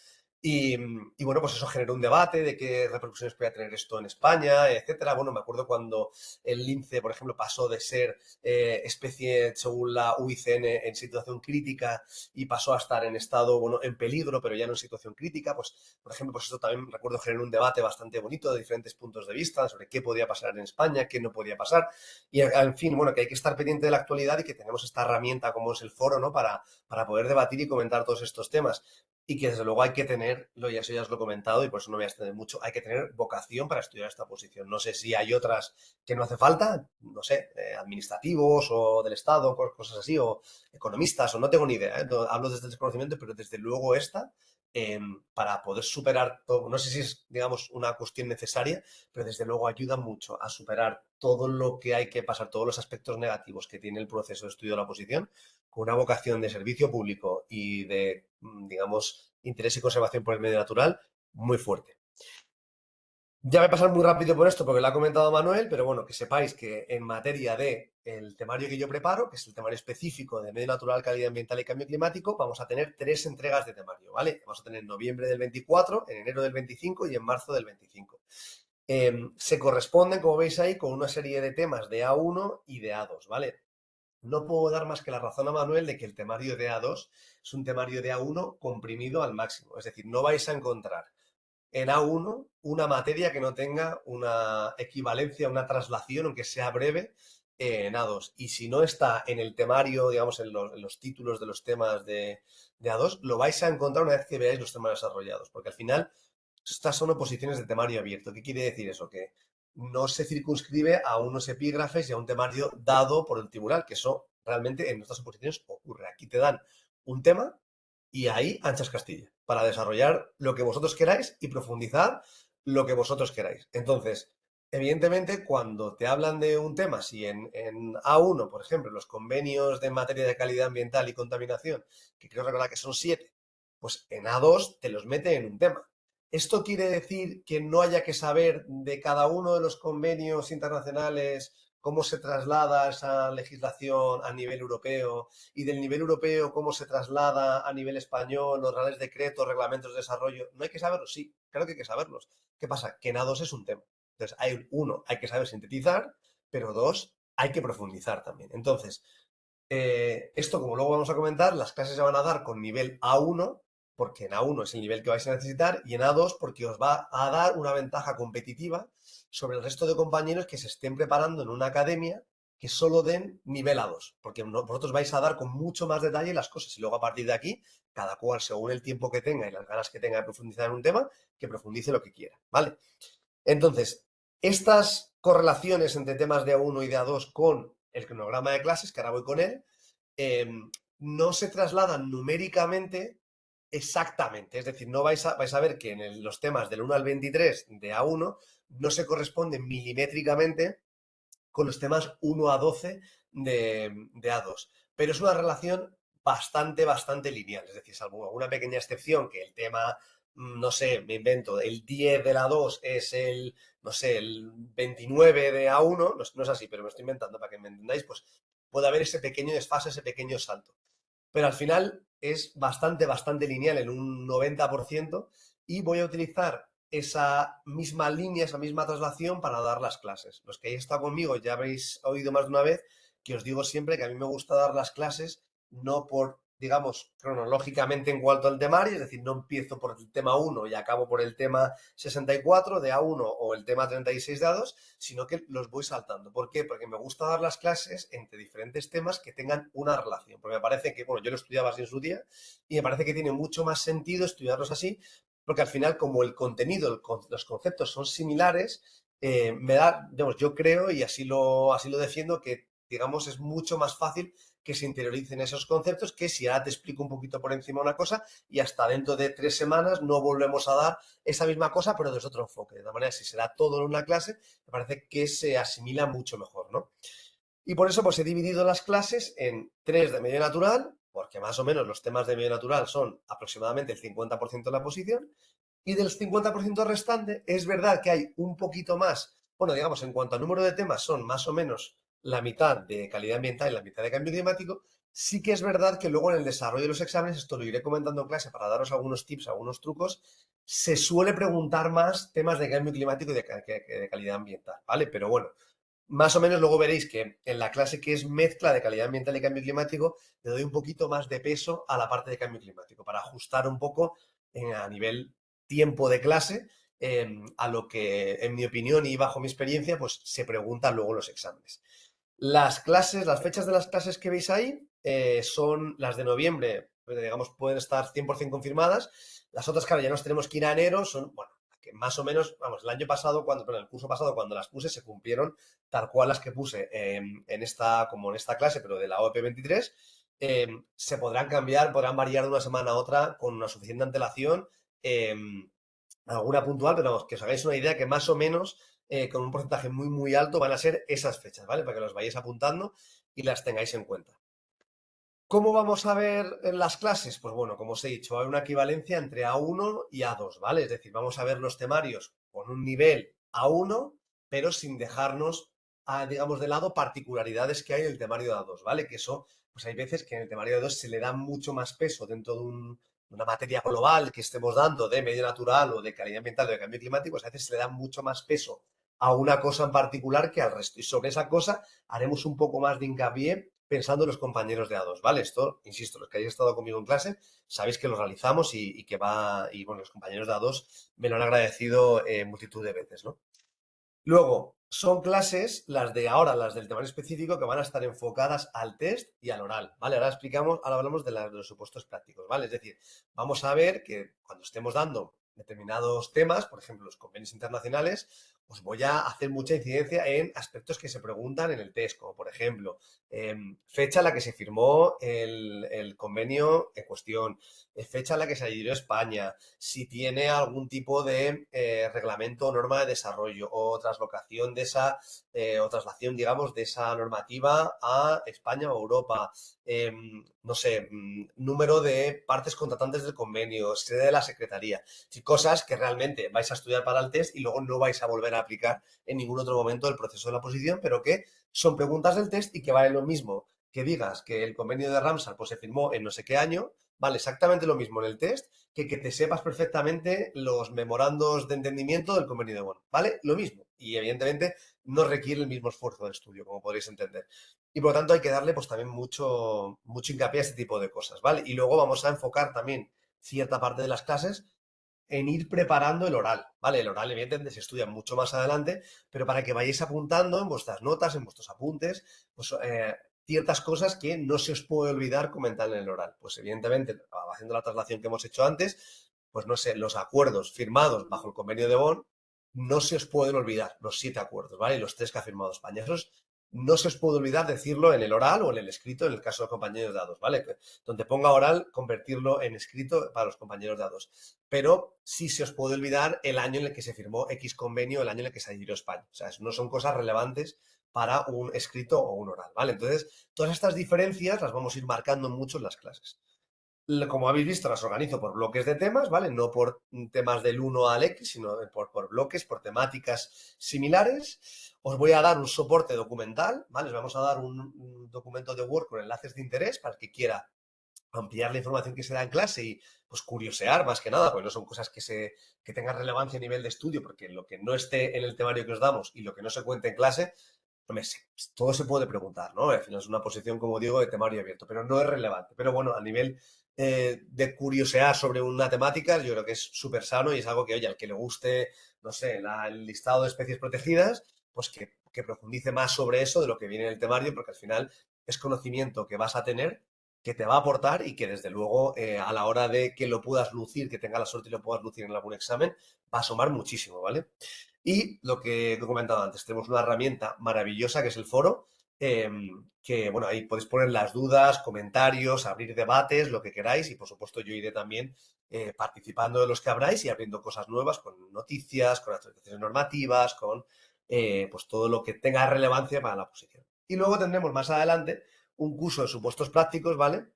Y bueno, pues eso generó un debate de qué repercusiones podía tener esto en España, etcétera. Bueno, me acuerdo cuando el lince, por ejemplo, pasó de ser especie, según la UICN, en situación crítica y pasó a estar en estado, bueno, en peligro, pero ya no en situación crítica. Pues, por ejemplo, pues esto también recuerdo generó un debate bastante bonito de diferentes puntos de vista sobre qué podía pasar en España, qué no podía pasar. Y, en fin, bueno, que hay que estar pendiente de la actualidad y que tenemos esta herramienta como es el foro, ¿no? Para poder debatir y comentar todos estos temas. Y que desde luego hay que tener, y eso ya os lo he comentado y por eso no voy a extender mucho, hay que tener vocación para estudiar esta posición. No sé si hay otras que no hace falta, no sé, administrativos o del Estado, cosas así, o economistas, o no tengo ni idea, ¿eh? Hablo desde el desconocimiento, pero desde luego esta, para poder superar todo, no sé si es, digamos, una cuestión necesaria, pero desde luego ayuda mucho a superar todo lo que hay que pasar, todos los aspectos negativos que tiene el proceso de estudio de la oposición, con una vocación de servicio público y de, digamos, interés y conservación por el medio natural muy fuerte. Ya voy a pasar muy rápido por esto porque lo ha comentado Manuel, pero bueno, que sepáis que en materia de el temario que yo preparo, que es el temario específico de medio natural, calidad ambiental y cambio climático, vamos a tener 3 entregas de temario, ¿vale? Vamos a tener en noviembre del 24, en enero del 25 y en marzo del 25. Se corresponden, como veis ahí, con una serie de temas de A1 y de A2, ¿vale? No puedo dar más que la razón a Manuel de que el temario de A2 es un temario de A1 comprimido al máximo. Es decir, no vais a encontrar en A1 una materia que no tenga una equivalencia, una traslación, aunque sea breve, en A2. Y si no está en el temario, digamos, en los títulos de los temas de A2, lo vais a encontrar una vez que veáis los temas desarrollados, porque al final estas son oposiciones de temario abierto. ¿Qué quiere decir eso? Que no se circunscribe a unos epígrafes y a un temario dado por el tribunal, que eso realmente en nuestras oposiciones ocurre. Aquí te dan un tema y ahí anchas Castilla para desarrollar lo que vosotros queráis y profundizar lo que vosotros queráis. Entonces, evidentemente, cuando te hablan de un tema, si en A1, por ejemplo, los convenios de materia de calidad ambiental y contaminación, que creo recordar que son 7, pues en A2 te los mete en un tema. ¿Esto quiere decir que no haya que saber de cada uno de los convenios internacionales cómo se traslada esa legislación a nivel europeo y del nivel europeo cómo se traslada a nivel español, los reales decretos, reglamentos de desarrollo? ¿No hay que saberlos? Sí, claro que hay que saberlos. ¿Qué pasa? Que en A2 es un tema. Entonces, hay que saber sintetizar, pero dos, hay que profundizar también. Entonces, esto, como luego vamos a comentar, las clases se van a dar con nivel A1, porque en A1 es el nivel que vais a necesitar, y en A2 porque os va a dar una ventaja competitiva sobre el resto de compañeros que se estén preparando en una academia que solo den nivel A2, porque vosotros vais a dar con mucho más detalle las cosas y luego a partir de aquí, cada cual, según el tiempo que tenga y las ganas que tenga de profundizar en un tema, que profundice lo que quiera, ¿vale? Entonces, estas correlaciones entre temas de A1 y de A2 con el cronograma de clases, que ahora voy con él, eh, no se trasladan numéricamente exactamente. Es decir, no vais a ver que en los temas del 1 al 23 de A1 no se corresponden milimétricamente con los temas 1 a 12 de A2. Pero es una relación bastante, bastante lineal. Es decir, salvo alguna pequeña excepción, que el tema, no sé, me invento, el 10 de la 2 es el, no sé, el 29 de A1, no es así, pero me estoy inventando para que me entendáis, pues puede haber ese pequeño desfase, ese pequeño salto. Pero al final es bastante, bastante lineal en un 90% y voy a utilizar esa misma línea, esa misma traslación para dar las clases. Los que hayáis estado conmigo ya habéis oído más de una vez que os digo siempre que a mí me gusta dar las clases no por, digamos, cronológicamente en cuanto al temario, es decir, no empiezo por el tema 1 y acabo por el tema 64 de A1 o el tema 36 de A2, sino que los voy saltando. ¿Por qué? Porque me gusta dar las clases entre diferentes temas que tengan una relación, porque me parece que, bueno, yo lo estudiaba así en su día y me parece que tiene mucho más sentido estudiarlos así porque al final, como el contenido, los conceptos son similares, me da, digamos, yo creo, y así lo defiendo, que, digamos, es mucho más fácil que se interioricen esos conceptos que si ahora te explico un poquito por encima una cosa y hasta dentro de 3 semanas no volvemos a dar esa misma cosa, pero desde otro enfoque. De todas maneras, si se da todo en una clase, me parece que se asimila mucho mejor, ¿no? Y por eso pues he dividido las clases en 3 de medio natural, porque más o menos los temas de medio natural son aproximadamente el 50% de la posición, y del 50% restante es verdad que hay un poquito más, bueno, digamos, en cuanto al número de temas son más o menos la mitad de calidad ambiental y la mitad de cambio climático. Sí que es verdad que luego en el desarrollo de los exámenes, esto lo iré comentando en clase para daros algunos tips, algunos trucos, se suele preguntar más temas de cambio climático y de calidad ambiental, ¿vale? Pero bueno, más o menos luego veréis que en la clase que es mezcla de calidad ambiental y cambio climático, le doy un poquito más de peso a la parte de cambio climático para ajustar un poco a nivel tiempo de clase a lo que, en mi opinión y bajo mi experiencia, pues se preguntan luego en los exámenes. Las clases, las fechas de las clases que veis ahí son las de noviembre, digamos, pueden estar 100% confirmadas. Las otras, claro, ya nos tenemos que ir a enero, son, bueno, que más o menos, vamos, el año pasado, perdón, el curso pasado, cuando las puse, se cumplieron tal cual las que puse como en esta clase, pero de la OEP 23. Se podrán cambiar, podrán variar de una semana a otra con una suficiente antelación. Eh, Alguna puntual, pero vamos, que os hagáis una idea que más o menos con un porcentaje muy, muy alto van a ser esas fechas, ¿vale? Para que los vayáis apuntando y las tengáis en cuenta. ¿Cómo vamos a ver en las clases? Pues bueno, como os he dicho, hay una equivalencia entre A1 y A2, ¿vale? Es decir, vamos a ver los temarios con un nivel A1, pero sin dejarnos, digamos, de lado particularidades que hay en el temario de A2, ¿vale? Que eso, pues hay veces que en el temario de A2 se le da mucho más peso dentro de una materia global que estemos dando de medio natural o de calidad ambiental o de cambio climático, pues a veces se le da mucho más peso a una cosa en particular que al resto. Y sobre esa cosa haremos un poco más de hincapié pensando en los compañeros de A2, ¿vale? Esto, insisto, los que hayáis estado conmigo en clase, sabéis que lo realizamos y que va, y bueno, los compañeros de A2 me lo han agradecido multitud de veces, ¿no? Luego, son clases, las de ahora, las del temario específico, que van a estar enfocadas al test y al oral, ¿vale? Ahora hablamos de, de los supuestos prácticos, ¿vale? Es decir, vamos a ver que cuando estemos dando determinados temas, por ejemplo, los convenios internacionales, os voy a hacer mucha incidencia en aspectos que se preguntan en el test, como por ejemplo, fecha en la que se firmó el convenio en cuestión, fecha en la que se adhirió España, si tiene algún tipo de reglamento o norma de desarrollo o traslación de esa, o traslación, digamos, de esa normativa a España o Europa. No sé, número de partes contratantes del convenio, sede de la Secretaría. Cosas que realmente vais a estudiar para el test y luego no vais a volver a aplicar en ningún otro momento del proceso de la oposición, pero que son preguntas del test y que vale lo mismo que digas que el convenio de Ramsar pues, se firmó en no sé qué año, vale exactamente lo mismo en el test que te sepas perfectamente los memorandos de entendimiento del convenio de Bonn, ¿vale? Lo mismo. Y evidentemente no requiere el mismo esfuerzo de estudio, como podréis entender. Y por lo tanto hay que darle pues también mucho hincapié a este tipo de cosas, ¿vale? Y luego vamos a enfocar también cierta parte de las clases en ir preparando el oral, ¿vale? El oral, evidentemente, se estudia mucho más adelante, pero para que vayáis apuntando en vuestras notas, en vuestros apuntes, pues ciertas cosas que no se os puede olvidar comentar en el oral. Pues evidentemente, haciendo la traslación que hemos hecho antes, pues no sé, los acuerdos firmados bajo el convenio de Bonn, no se os pueden olvidar, los 7 acuerdos, ¿vale? Y los 3 que ha firmado España. Esos no se os puede olvidar decirlo en el oral o en el escrito, en el caso de los compañeros de A2, ¿vale? Donde ponga oral, convertirlo en escrito para los compañeros de A2. Pero sí se os puede olvidar el año en el que se firmó X convenio, el año en el que se adhirió España. O sea, no son cosas relevantes para un escrito o un oral, ¿vale? Entonces, todas estas diferencias las vamos a ir marcando mucho en las clases. Como habéis visto, las organizo por bloques de temas, ¿vale? No por temas del uno al X, sino por bloques, por temáticas similares. Os voy a dar un soporte documental, ¿vale? Os vamos a dar un documento de Word con enlaces de interés para el que quiera ampliar la información que se da en clase y pues curiosear más que nada, porque no son cosas que tengan relevancia a nivel de estudio, porque lo que no esté en el temario que os damos y lo que no se cuente en clase, hombre, todo se puede preguntar, ¿no? Al final es una posición, como digo, de temario abierto, pero no es relevante. Pero bueno, a nivel de curiosear sobre una temática, yo creo que es súper sano y es algo que, oye, al que le guste, no sé, el listado de especies protegidas, pues que profundice más sobre eso de lo que viene en el temario, porque al final es conocimiento que vas a tener que te va a aportar y que desde luego a la hora de que lo puedas lucir, que tenga la suerte y lo puedas lucir en algún examen, va a sumar muchísimo, ¿vale? Y lo que he comentado antes, tenemos una herramienta maravillosa que es el foro, eh, que bueno, ahí podéis poner las dudas, comentarios, abrir debates, lo que queráis y por supuesto yo iré también participando de los que abráis y abriendo cosas nuevas con noticias, con actualizaciones normativas, con pues todo lo que tenga relevancia para la posición. Y luego tendremos más adelante un curso de supuestos prácticos, ¿vale?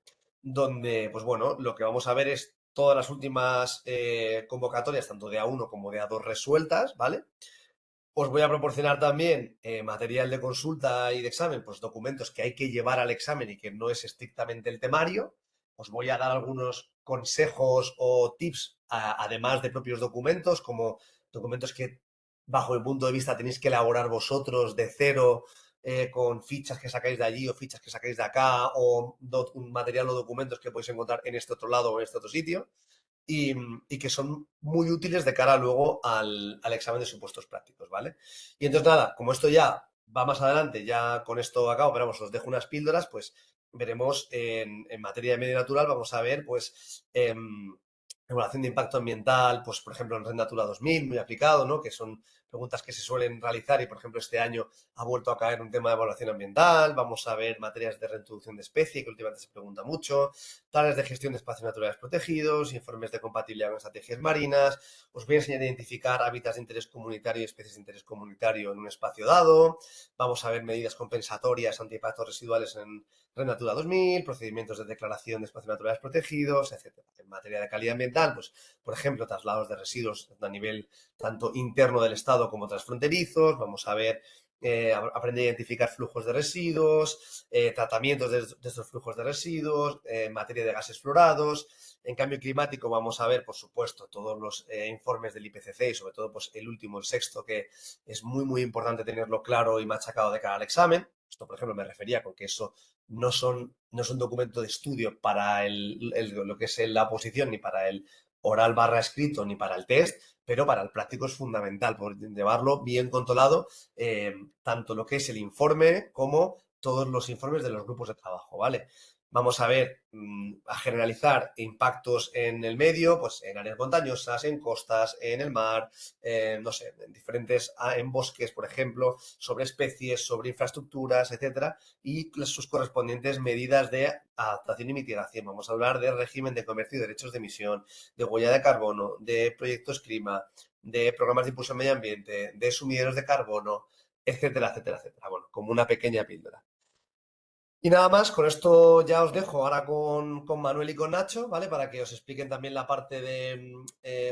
Donde, pues bueno, lo que vamos a ver es todas las últimas convocatorias, tanto de A1 como de A2 resueltas, ¿vale? Os voy a proporcionar también material de consulta y de examen, pues documentos que hay que llevar al examen y que no es estrictamente el temario. Os voy a dar algunos consejos o tips, además de propios documentos, como documentos que, bajo mi punto de vista, tenéis que elaborar vosotros de cero, con fichas que sacáis de allí o fichas que sacáis de acá, o un material o documentos que podéis encontrar en este otro lado o en este otro sitio y, y que son muy útiles de cara luego al examen de supuestos prácticos, ¿vale? Y entonces nada, como esto ya va más adelante, ya con esto acabo, pero vamos, os dejo unas píldoras, pues veremos en materia de medio natural, vamos a ver pues evaluación de impacto ambiental, pues por ejemplo en Red Natura 2000, muy aplicado, ¿no? Que son preguntas que se suelen realizar y por ejemplo este año ha vuelto a caer un tema de evaluación ambiental, vamos a ver materias de reintroducción de especie, que últimamente se pregunta mucho, planes de gestión de espacios naturales protegidos, informes de compatibilidad con estrategias marinas. Os voy a enseñar a identificar hábitats de interés comunitario y especies de interés comunitario en un espacio dado. Vamos a ver medidas compensatorias ante impactos residuales en Red Natura 2000, procedimientos de declaración de espacios naturales protegidos, etcétera. En materia de calidad ambiental, pues, por ejemplo, traslados de residuos a nivel tanto interno del Estado como transfronterizos. Vamos a ver aprender a identificar flujos de residuos, tratamientos de estos flujos de residuos, en materia de gases fluorados. En cambio climático vamos a ver, por supuesto, todos los informes del IPCC y sobre todo pues, el último, el sexto, que es muy, muy importante tenerlo claro y machacado de cara al examen. Esto, por ejemplo, me refería con que eso no es un documento de estudio para lo que es la oposición, ni para el oral barra escrito, ni para el test, pero para el práctico es fundamental, por llevarlo bien controlado, tanto lo que es el informe como todos los informes de los grupos de trabajo, ¿vale? Vamos a ver, a generalizar impactos en el medio, pues en áreas montañosas, en costas, en el mar, no sé, en diferentes, en bosques, por ejemplo, sobre especies, sobre infraestructuras, etcétera, y sus correspondientes medidas de adaptación y mitigación. Vamos a hablar de régimen de comercio y derechos de emisión, de huella de carbono, de proyectos clima, de programas de impulso al medio ambiente, de sumideros de carbono, etcétera, etcétera, etcétera. Bueno, como una pequeña píldora. Y nada más, con esto ya os dejo ahora con Manuel y con Nacho, ¿vale? Para que os expliquen también la parte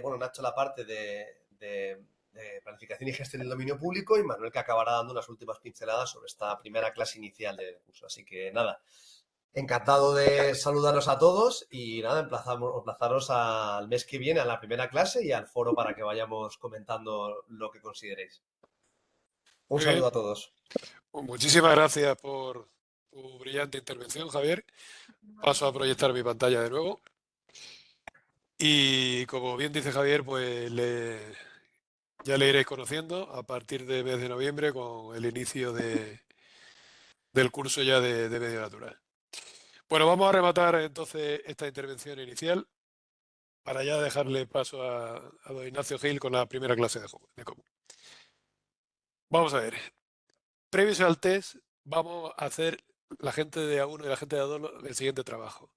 bueno, Nacho la parte de planificación y gestión del dominio público y Manuel que acabará dando unas últimas pinceladas sobre esta primera clase inicial del curso. Así que nada, encantado de saludaros a todos y nada, emplazaros al mes que viene a la primera clase y al foro para que vayamos comentando lo que consideréis. Un Muy saludo bien. a todos. Pues muchísimas gracias por tu brillante intervención, Javier. Paso a proyectar mi pantalla de nuevo. Y como bien dice Javier, pues ya le iréis conociendo a partir de mes de noviembre con el inicio del curso ya de medio natural. Bueno, vamos a rematar entonces esta intervención inicial para ya dejarle paso a don Ignacio Gil con la primera clase de común. Vamos a ver. Previos al test, vamos a hacer la gente de A1 y la gente de A2 el siguiente trabajo.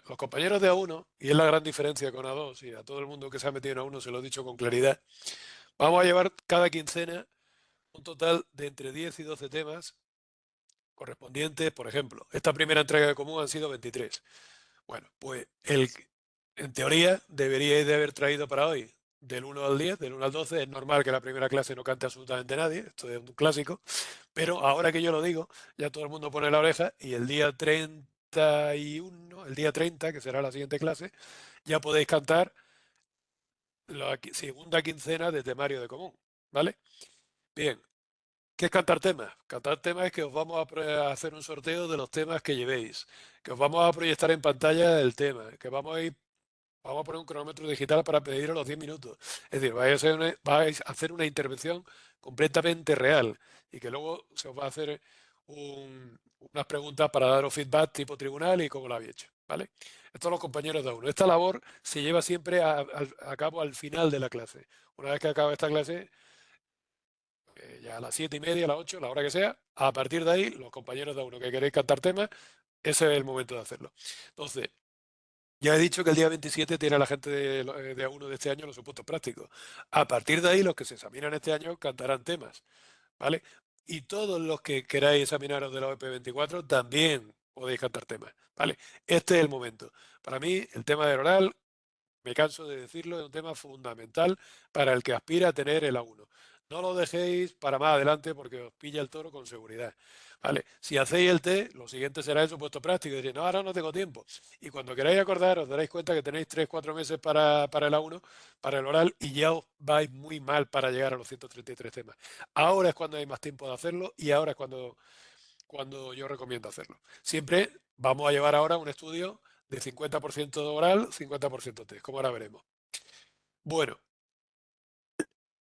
Los compañeros de A1, y es la gran diferencia con A2, y a todo el mundo que se ha metido en A1 se lo he dicho con claridad, vamos a llevar cada quincena un total de entre 10 y 12 temas correspondientes, por ejemplo. Esta primera entrega de común han sido 23. Bueno, pues en teoría deberíais de haber traído para hoy del 1 al 10, del 1 al 12. Es normal que la primera clase no cante absolutamente nadie, esto es un clásico, pero ahora que yo lo digo, ya todo el mundo pone la oreja y el día 31, el día 30, que será la siguiente clase, ya podéis cantar la segunda quincena de temario de común, ¿vale? Bien, ¿qué es cantar temas? Cantar temas es que os vamos a hacer un sorteo de los temas que llevéis, que os vamos a proyectar en pantalla el tema, que vamos a poner un cronómetro digital para pediros los 10 minutos. Es decir, vais a hacer una intervención completamente real y que luego se os va a hacer unas preguntas para daros feedback tipo tribunal y cómo lo habéis hecho, ¿vale? Esto los compañeros de A1. Esta labor se lleva siempre a cabo al final de la clase. Una vez que acaba esta clase, ya a las 7:30, a las 8, la hora que sea, a partir de ahí, los compañeros de A1 que queréis cantar temas, ese es el momento de hacerlo. Entonces, ya he dicho que el día 27 tiene la gente de A1 de este año los supuestos prácticos. A partir de ahí, los que se examinan este año cantarán temas, ¿vale? Y todos los que queráis examinaros de la OP24 también podéis cantar temas, ¿vale? Este es el momento. Para mí, el tema del oral, me canso de decirlo, es un tema fundamental para el que aspira a tener el A1. No lo dejéis para más adelante porque os pilla el toro con seguridad. ¿Vale? Si hacéis el test, lo siguiente será el supuesto práctico. Y diréis, no, ahora no tengo tiempo. Y cuando queráis acordar, os daréis cuenta que tenéis 3, 4 meses para el A1, para el oral, y ya os vais muy mal para llegar a los 133 temas. Ahora es cuando hay más tiempo de hacerlo y ahora es cuando yo recomiendo hacerlo. Siempre vamos a llevar ahora un estudio de 50% oral, 50% test, como ahora veremos. Bueno,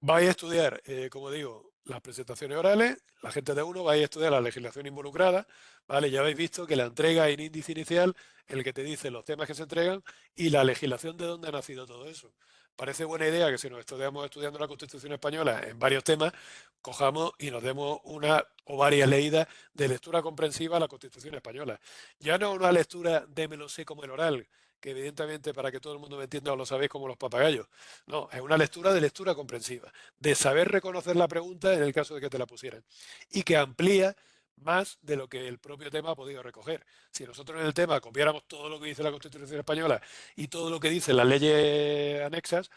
vais a estudiar, como digo, las presentaciones orales, la gente de uno vais a estudiar la legislación involucrada, ¿vale? Ya habéis visto que la entrega en índice inicial, el que te dice los temas que se entregan y la legislación de dónde ha nacido todo eso. Parece buena idea que si nos estudiamos estudiando la Constitución española en varios temas, cojamos y nos demos una o varias leídas de lectura comprensiva a la Constitución española. Ya no una lectura de me lo sé como el oral, que evidentemente para que todo el mundo me entienda os lo sabéis como los papagayos. No, es una lectura de lectura comprensiva, de saber reconocer la pregunta en el caso de que te la pusieran y que amplía más de lo que el propio tema ha podido recoger. Si nosotros en el tema copiáramos todo lo que dice la Constitución española y todo lo que dicen las leyes anexas,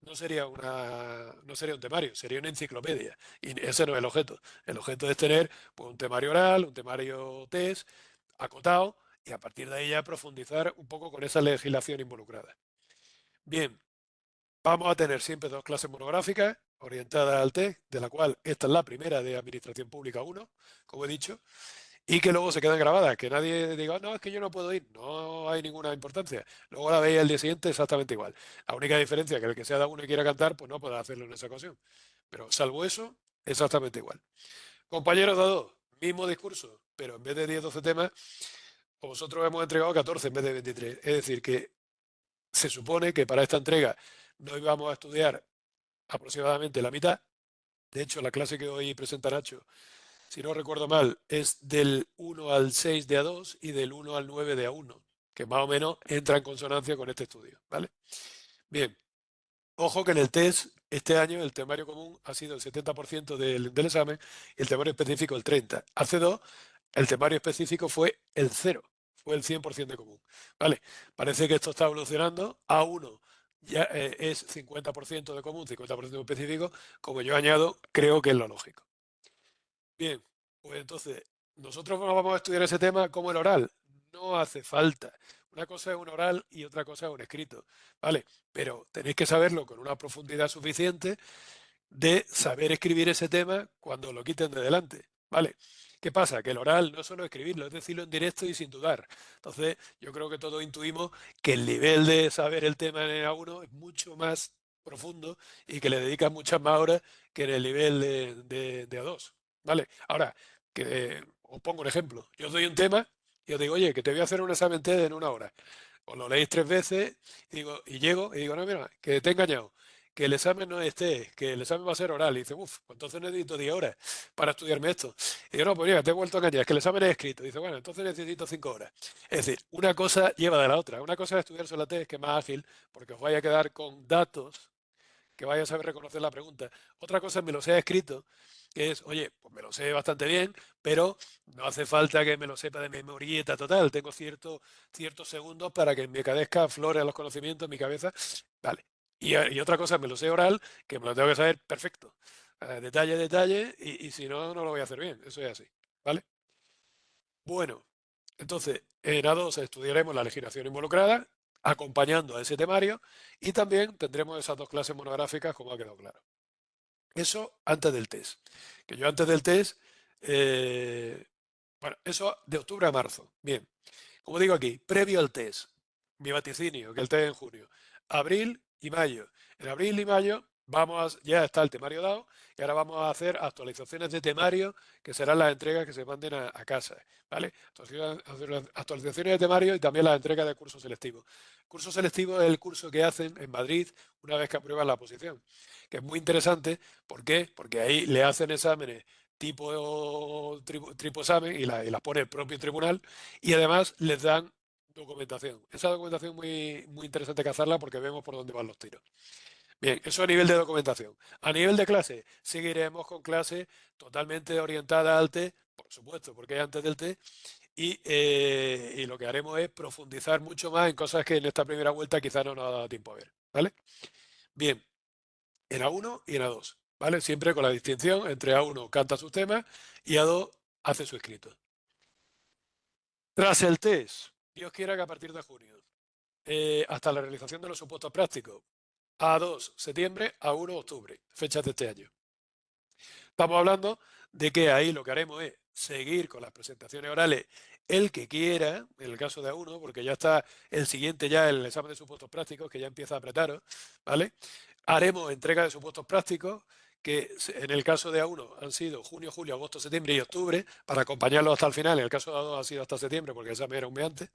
no sería un temario, sería una enciclopedia. Y ese no es el objeto. El objeto es tener pues, un temario oral, un temario test, acotado, y a partir de ahí ya profundizar un poco con esa legislación involucrada. Bien, vamos a tener siempre dos clases monográficas orientadas al TEC, de la cual esta es la primera de Administración Pública 1, como he dicho, y que luego se quedan grabadas, que nadie diga, no, es que yo no puedo ir, no hay ninguna importancia. Luego la veis el día siguiente exactamente igual. La única diferencia es que el que sea de uno y quiera cantar, pues no podrá hacerlo en esa ocasión. Pero salvo eso, exactamente igual. Compañeros de A2, mismo discurso, pero en vez de 10 12 temas, vosotros hemos entregado 14 en vez de 23. Es decir, que se supone que para esta entrega no íbamos a estudiar aproximadamente la mitad. De hecho, la clase que hoy presenta Nacho, si no recuerdo mal, es del 1 al 6 de A2 y del 1 al 9 de A1, que más o menos entra en consonancia con este estudio, ¿vale? Bien, ojo que en el test, este año, el temario común ha sido el 70% del examen y el temario específico el 30%. Hace dos, el temario específico fue el cero, fue el 100% de común, ¿vale? Parece que esto está evolucionando. A1 ya es 50% de común, 50% de específico. Como yo añado, creo que es lo lógico. Bien, pues entonces, nosotros no vamos a estudiar ese tema como el oral. No hace falta. Una cosa es un oral y otra cosa es un escrito, ¿vale? Pero tenéis que saberlo con una profundidad suficiente de saber escribir ese tema cuando lo quiten de delante, ¿vale? ¿Qué pasa? Que el oral no es solo escribirlo, es decirlo en directo y sin dudar. Entonces, yo creo que todos intuimos que el nivel de saber el tema en A1 es mucho más profundo y que le dedicas muchas más horas que en el nivel de A2, ¿vale? Ahora, que os pongo un ejemplo. Yo os doy un tema y os digo, oye, que te voy a hacer un examen TED en una hora. Os lo leéis 3 veces y llego y digo, no, mira, que te he engañado, que el examen no es test, que el examen va a ser oral. Y dice, uff, pues entonces necesito 10 horas para estudiarme esto. Y digo, no, pues mira, te he vuelto a engañar, es que el examen es escrito. Y dice, bueno, entonces necesito 5 horas. Es decir, una cosa lleva de la otra. Una cosa es estudiarse la test, que es más ágil, porque os vaya a quedar con datos que vaya a saber reconocer la pregunta. Otra cosa es me lo sea escrito, que es, oye, pues me lo sé bastante bien, pero no hace falta que me lo sepa de memorieta total. Tengo ciertos segundos para que en mi cabeza afloren los conocimientos en mi cabeza. Vale. Y otra cosa, me lo sé oral, que me lo tengo que saber perfecto. Detalle, detalle, y si no, no lo voy a hacer bien. Eso es así. ¿Vale? Bueno, entonces, en A2 estudiaremos la legislación involucrada, acompañando a ese temario, y también tendremos esas dos clases monográficas, como ha quedado claro. Eso antes del test. Que yo antes del test, eh, bueno, eso de octubre a marzo. Bien, como digo aquí, previo al test, mi vaticinio, que el test es en junio, abril y mayo. En abril y mayo ya está el temario dado y ahora vamos a hacer actualizaciones de temario que serán las entregas que se manden a casa, ¿vale? Actualizaciones de temario y también las entregas de curso selectivo. Curso selectivo es el curso que hacen en Madrid una vez que aprueban la oposición, que es muy interesante. ¿Por qué? Porque ahí le hacen exámenes tipo examen y las pone el propio tribunal y además les dan documentación. Esa documentación muy, muy interesante que hacerla porque vemos por dónde van los tiros. Bien, eso a nivel de documentación. A nivel de clase, seguiremos con clase totalmente orientada al T, por supuesto, porque es antes del T, y lo que haremos es profundizar mucho más en cosas que en esta primera vuelta quizás no nos ha dado tiempo a ver, ¿vale? Bien, en A1 y en A2, ¿vale? Siempre con la distinción entre A1 canta sus temas y A2 hace su escrito. Tras el test, Dios quiera que a partir de junio, hasta la realización de los supuestos prácticos, A2 septiembre, A1 octubre, fechas de este año. Estamos hablando de que ahí lo que haremos es seguir con las presentaciones orales el que quiera, en el caso de A1, porque ya está el siguiente ya, el examen de supuestos prácticos, que ya empieza a apretaros, ¿vale? Haremos entrega de supuestos prácticos, que en el caso de A1 han sido junio, julio, agosto, septiembre y octubre, para acompañarlos hasta el final. En el caso de A2 ha sido hasta septiembre, porque el examen era un mes antes,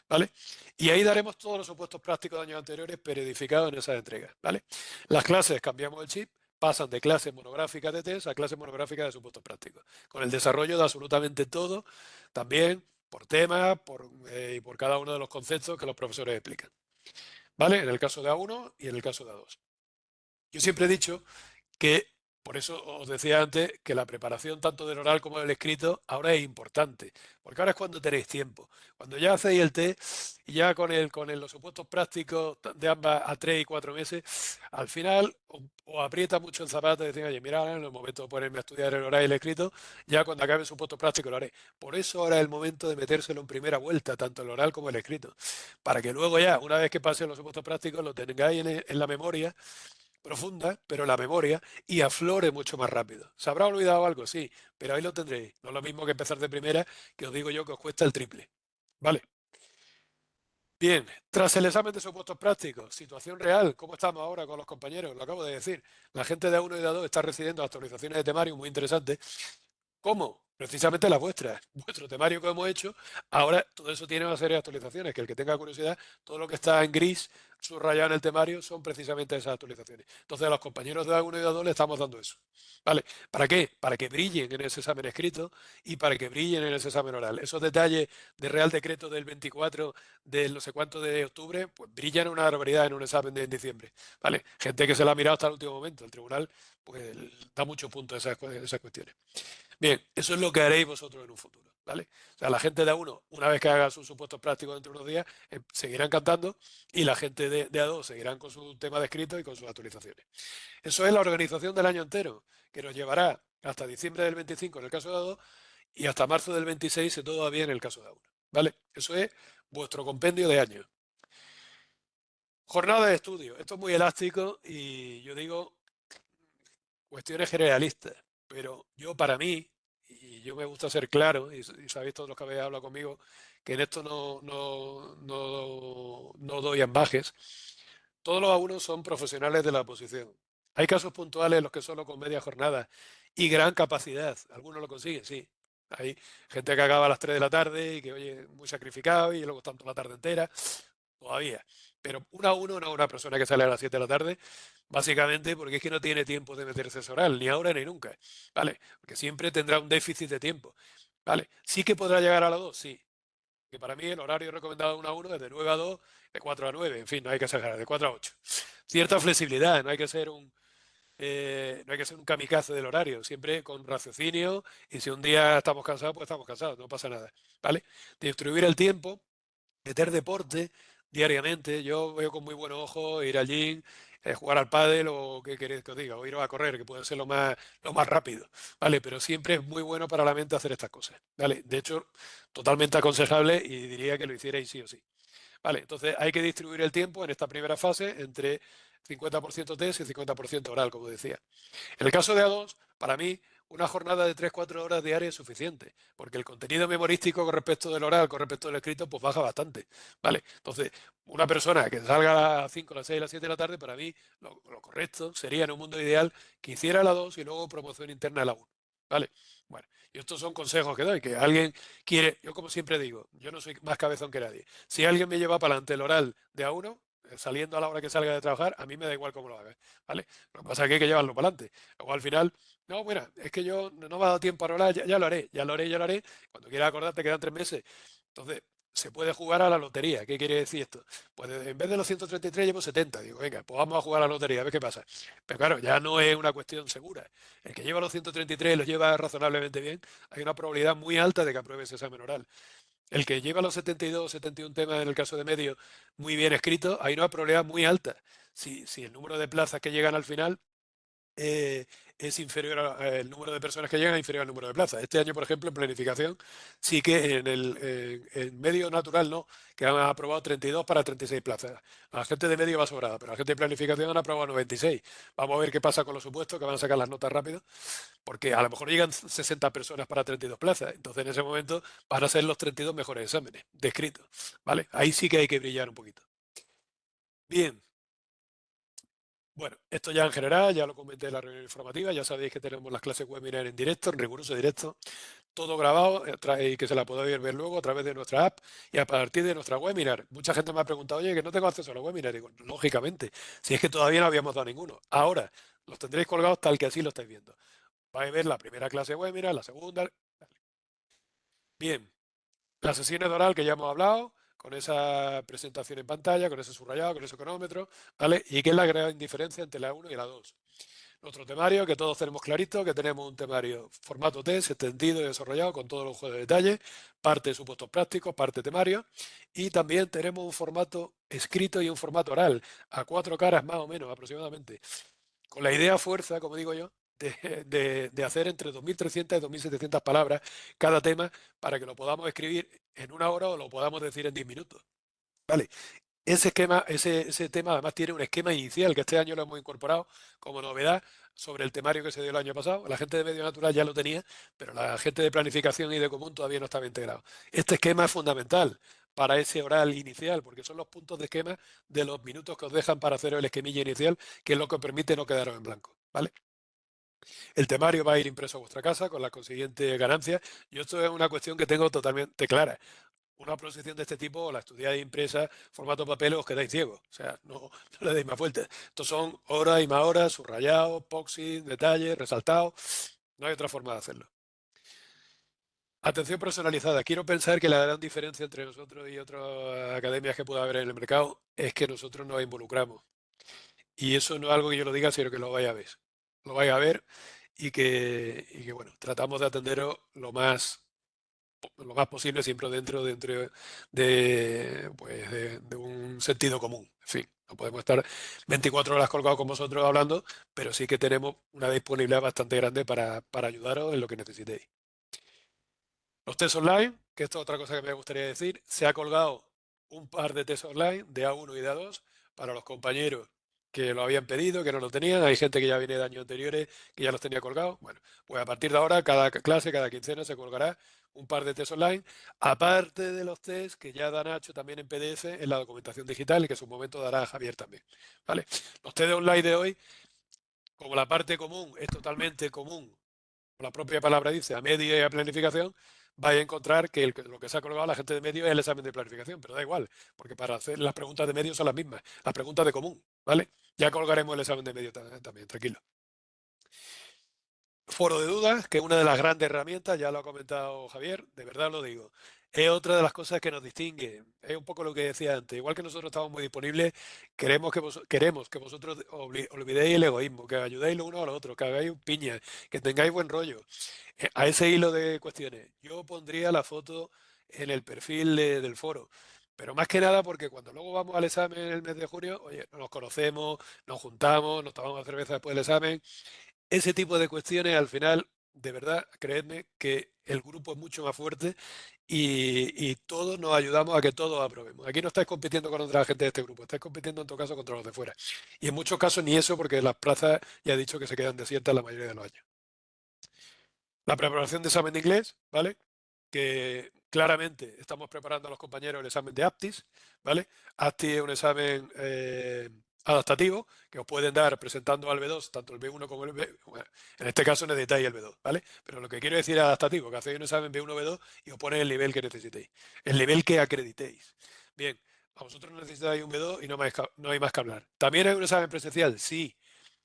¿vale? Y ahí daremos todos los supuestos prácticos de años anteriores periodificados en esas entregas, ¿vale? Las clases cambiamos el chip, pasan de clases monográficas de test a clases monográficas de supuestos prácticos, con el desarrollo de absolutamente todo, también por tema y por cada uno de los conceptos que los profesores explican. ¿Vale? En el caso de A1 y en el caso de A2. Yo siempre he dicho que, por eso os decía antes, que la preparación tanto del oral como del escrito ahora es importante, porque ahora es cuando tenéis tiempo. Cuando ya hacéis el test y ya los supuestos prácticos de ambas a 3 y 4 meses, al final os aprieta mucho el zapato y decís, oye, mira, ahora en el momento de ponerme a estudiar el oral y el escrito, ya cuando acabe el supuesto práctico lo haré. Por eso ahora es el momento de metérselo en primera vuelta, tanto el oral como el escrito, para que luego ya, una vez que pasen los supuestos prácticos, lo tengáis en la memoria profunda, pero la memoria, y aflore mucho más rápido. ¿Se habrá olvidado algo? Sí, pero ahí lo tendréis. No es lo mismo que empezar de primera, que os digo yo que os cuesta el triple. Vale. Bien, tras el examen de supuestos prácticos, situación real, ¿cómo estamos ahora con los compañeros? Lo acabo de decir. La gente de A1 y de A2 está recibiendo actualizaciones de temario muy interesantes. ¿Cómo? Precisamente las vuestras, vuestro temario que hemos hecho. Ahora todo eso tiene una serie de actualizaciones, que el que tenga curiosidad, todo lo que está en gris, subrayado en el temario, son precisamente esas actualizaciones. Entonces a los compañeros de A1 y A2 le estamos dando eso. ¿Vale? ¿Para qué? Para que brillen en ese examen escrito y para que brillen en ese examen oral. Esos detalles de Real Decreto del 24 del no sé cuánto de octubre, pues brillan una barbaridad en un examen de en diciembre. ¿Vale? Gente que se la ha mirado hasta el último momento. El tribunal pues da mucho punto a esas cuestiones. Bien, eso es lo que haréis vosotros en un futuro, ¿vale? O sea, la gente de A1, una vez que haga sus supuestos prácticos dentro de unos días, seguirán cantando y la gente de A2 seguirán con su tema de escrito y con sus actualizaciones. Eso es la organización del año entero, que nos llevará hasta diciembre del 25 en el caso de A2 y hasta marzo del 26 si todo va bien en el caso de A1, ¿vale? Eso es vuestro compendio de años. Jornada de estudio. Esto es muy elástico y yo digo cuestiones generalistas, pero yo para mí, y yo me gusta ser claro, y sabéis todos los que habéis hablado conmigo, que en esto no doy ambajes, todos los A1 son profesionales de la oposición. Hay casos puntuales en los que solo con media jornada y gran capacidad, algunos lo consiguen, sí. Hay gente que acaba a las 3 de la tarde y que, oye, muy sacrificado y luego tanto la tarde entera, todavía. Pero un A1 no es una persona que sale a las 7 de la tarde. Básicamente porque es que no tiene tiempo de meterse a oral, ni ahora ni nunca. ¿Vale? Porque siempre tendrá un déficit de tiempo. ¿Vale? Sí que podrá llegar a las 2, sí. Que para mí el horario recomendado de 1 a 1 es de 9 a 2, de 4 a 9, en fin, no hay que exagerar, de 4 a 8. Cierta flexibilidad, no hay que ser un kamikaze del horario, siempre con raciocinio y si un día estamos cansados, pues estamos cansados, no pasa nada. ¿Vale? Distribuir el tiempo, meter deporte diariamente. Yo veo con muy buenos ojos ir al gym, jugar al pádel o qué queréis que os diga, o ir a correr, que puede ser lo más rápido, ¿vale? Pero siempre es muy bueno para la mente hacer estas cosas, ¿vale? De hecho, totalmente aconsejable y diría que lo hicierais sí o sí. Vale, entonces hay que distribuir el tiempo en esta primera fase entre 50% test y 50% oral, como decía. En el caso de A2, para mí, una jornada de 3-4 horas diarias es suficiente, porque el contenido memorístico con respecto del oral, con respecto del escrito, pues baja bastante, ¿vale? Entonces, una persona que salga a las 5, las 6, las 7 de la tarde, para mí lo correcto sería en un mundo ideal que hiciera la 2 y luego promoción interna a la 1, ¿vale? Bueno, y estos son consejos que doy, que alguien quiere, yo como siempre digo, yo no soy más cabezón que nadie. Si alguien me lleva para adelante el oral de A1, saliendo a la hora que salga de trabajar, a mí me da igual cómo lo haga, ¿vale? Lo que pasa es que hay que llevarlo para adelante. Luego al final, no, bueno, es que yo no me ha dado tiempo a orar, ya lo haré, ya lo haré, ya lo haré. Cuando quieras acordarte quedan 3 meses. Entonces, se puede jugar a la lotería. ¿Qué quiere decir esto? Pues en vez de los 133 llevo 70. Digo, venga, pues vamos a jugar a la lotería, a ver qué pasa. Pero claro, ya no es una cuestión segura. El que lleva los 133 y los lleva razonablemente bien, hay una probabilidad muy alta de que apruebe ese examen oral. El que lleva los 72 o 71 temas en el caso de medio muy bien escritos, hay una probabilidad muy alta. Si el número de plazas que llegan al final eh, es inferior el número de personas que llegan es inferior al número de plazas. Este año, por ejemplo, en planificación, sí que en medio natural no, que han aprobado 32 para 36 plazas. La gente de medio va sobrada, pero la gente de planificación han aprobado 96. Vamos a ver qué pasa con los supuestos, que van a sacar las notas rápido, porque a lo mejor llegan 60 personas para 32 plazas. Entonces, en ese momento van a ser los 32 mejores exámenes descritos, ¿vale? Ahí sí que hay que brillar un poquito. Bien. Bueno, esto ya en general, ya lo comenté en la reunión informativa, ya sabéis que tenemos las clases webinar en directo, en riguroso directo, todo grabado y que se la podáis ver luego a través de nuestra app y a partir de nuestra webinar. Mucha gente me ha preguntado, oye, que no tengo acceso a los webinars. Digo, lógicamente, si es que todavía no habíamos dado ninguno. Ahora, los tendréis colgados tal que así lo estáis viendo. Vais a ver la primera clase webinar, la segunda. Bien, las sesiones de oral que ya hemos hablado, con esa presentación en pantalla, con ese subrayado, con ese cronómetro, ¿vale? Y qué es la gran diferencia entre la 1 y la 2. Nuestro temario, que todos tenemos clarito, que tenemos un temario formato test, extendido y desarrollado con todo lujo de detalle, parte de supuestos prácticos, parte temario, y también tenemos un formato escrito y un formato oral, a 4 caras más o menos aproximadamente, con la idea fuerza, como digo yo, de hacer entre 2.300 y 2.700 palabras cada tema para que lo podamos escribir en 1 hora o lo podamos decir en 10 minutos. ¿Vale? Ese esquema, ese tema además tiene un esquema inicial que este año lo hemos incorporado como novedad sobre el temario que se dio el año pasado. La gente de medio natural ya lo tenía, pero la gente de planificación y de común todavía no estaba integrado. Este esquema es fundamental para ese oral inicial, porque son los puntos de esquema de los minutos que os dejan para hacer el esquemilla inicial, que es lo que permite no quedaros en blanco. ¿Vale? El temario va a ir impreso a vuestra casa con la consiguiente ganancia. Yo esto es una cuestión que tengo totalmente clara. Una proposición de este tipo, la estudiáis impresa, formato papel, os quedáis ciegos. O sea, no le deis más vueltas. Estos son horas y más horas, subrayados, poxing, detalles, resaltados. No hay otra forma de hacerlo. Atención personalizada. Quiero pensar que la gran diferencia entre nosotros y otras academias que pueda haber en el mercado es que nosotros nos involucramos. Y eso no es algo que yo lo diga, sino que lo vaya a ver. Lo vaya a ver y que bueno, tratamos de atenderos lo más posible, siempre dentro pues, de un sentido común. En fin, no podemos estar 24 horas colgados con vosotros hablando, pero sí que tenemos una disponibilidad bastante grande para ayudaros en lo que necesitéis. Los test online, que esto es otra cosa que me gustaría decir, se ha colgado un par de test online de A1 y de A2 para los compañeros que lo habían pedido, que no lo tenían. Hay gente que ya viene de años anteriores que ya los tenía colgados. Bueno, pues a partir de ahora, cada clase, cada quincena se colgará un par de test online, aparte de los test que ya da Nacho también en PDF en la documentación digital y que en su momento dará Javier también. ¿Vale? Los test online de hoy, como la parte común es totalmente común, la propia palabra dice, a media y a planificación, vais a encontrar que lo que se ha colgado la gente de medio es el examen de planificación, pero da igual, porque para hacer las preguntas de medio son las mismas, las preguntas de común, ¿vale? Ya colgaremos el examen de medio también, tranquilo. Foro de dudas, que es una de las grandes herramientas, ya lo ha comentado Javier, de verdad lo digo. Es otra de las cosas que nos distingue. Es un poco lo que decía antes. Igual que nosotros estamos muy disponibles, queremos que vosotros olvidéis el egoísmo, que ayudéis los unos a los otros, que hagáis un piña, que tengáis buen rollo. A ese hilo de cuestiones, yo pondría la foto en el perfil del foro. Pero más que nada porque cuando luego vamos al examen en el mes de junio, oye, nos conocemos, nos juntamos, nos tomamos una cerveza después del examen. Ese tipo de cuestiones al final, de verdad, creedme que el grupo es mucho más fuerte y todos nos ayudamos a que todos aprobemos. Aquí no estáis compitiendo con otra gente de este grupo, estáis compitiendo en todo caso contra los de fuera. Y en muchos casos ni eso porque las plazas ya he dicho que se quedan desiertas la mayoría de los años. La preparación de examen de inglés, ¿vale? Que claramente estamos preparando a los compañeros el examen de APTIS, ¿vale? APTIS es un examen adaptativo que os pueden dar presentando al B2, tanto el B1 como el B. Bueno, en este caso necesitáis el B2, ¿vale? Pero lo que quiero decir es adaptativo, que hacéis un examen B1, B2 y os pone el nivel que necesitéis, el nivel que acreditéis. Bien, a vosotros necesitáis un B2 y no hay más que hablar. ¿También hay un examen presencial? Sí,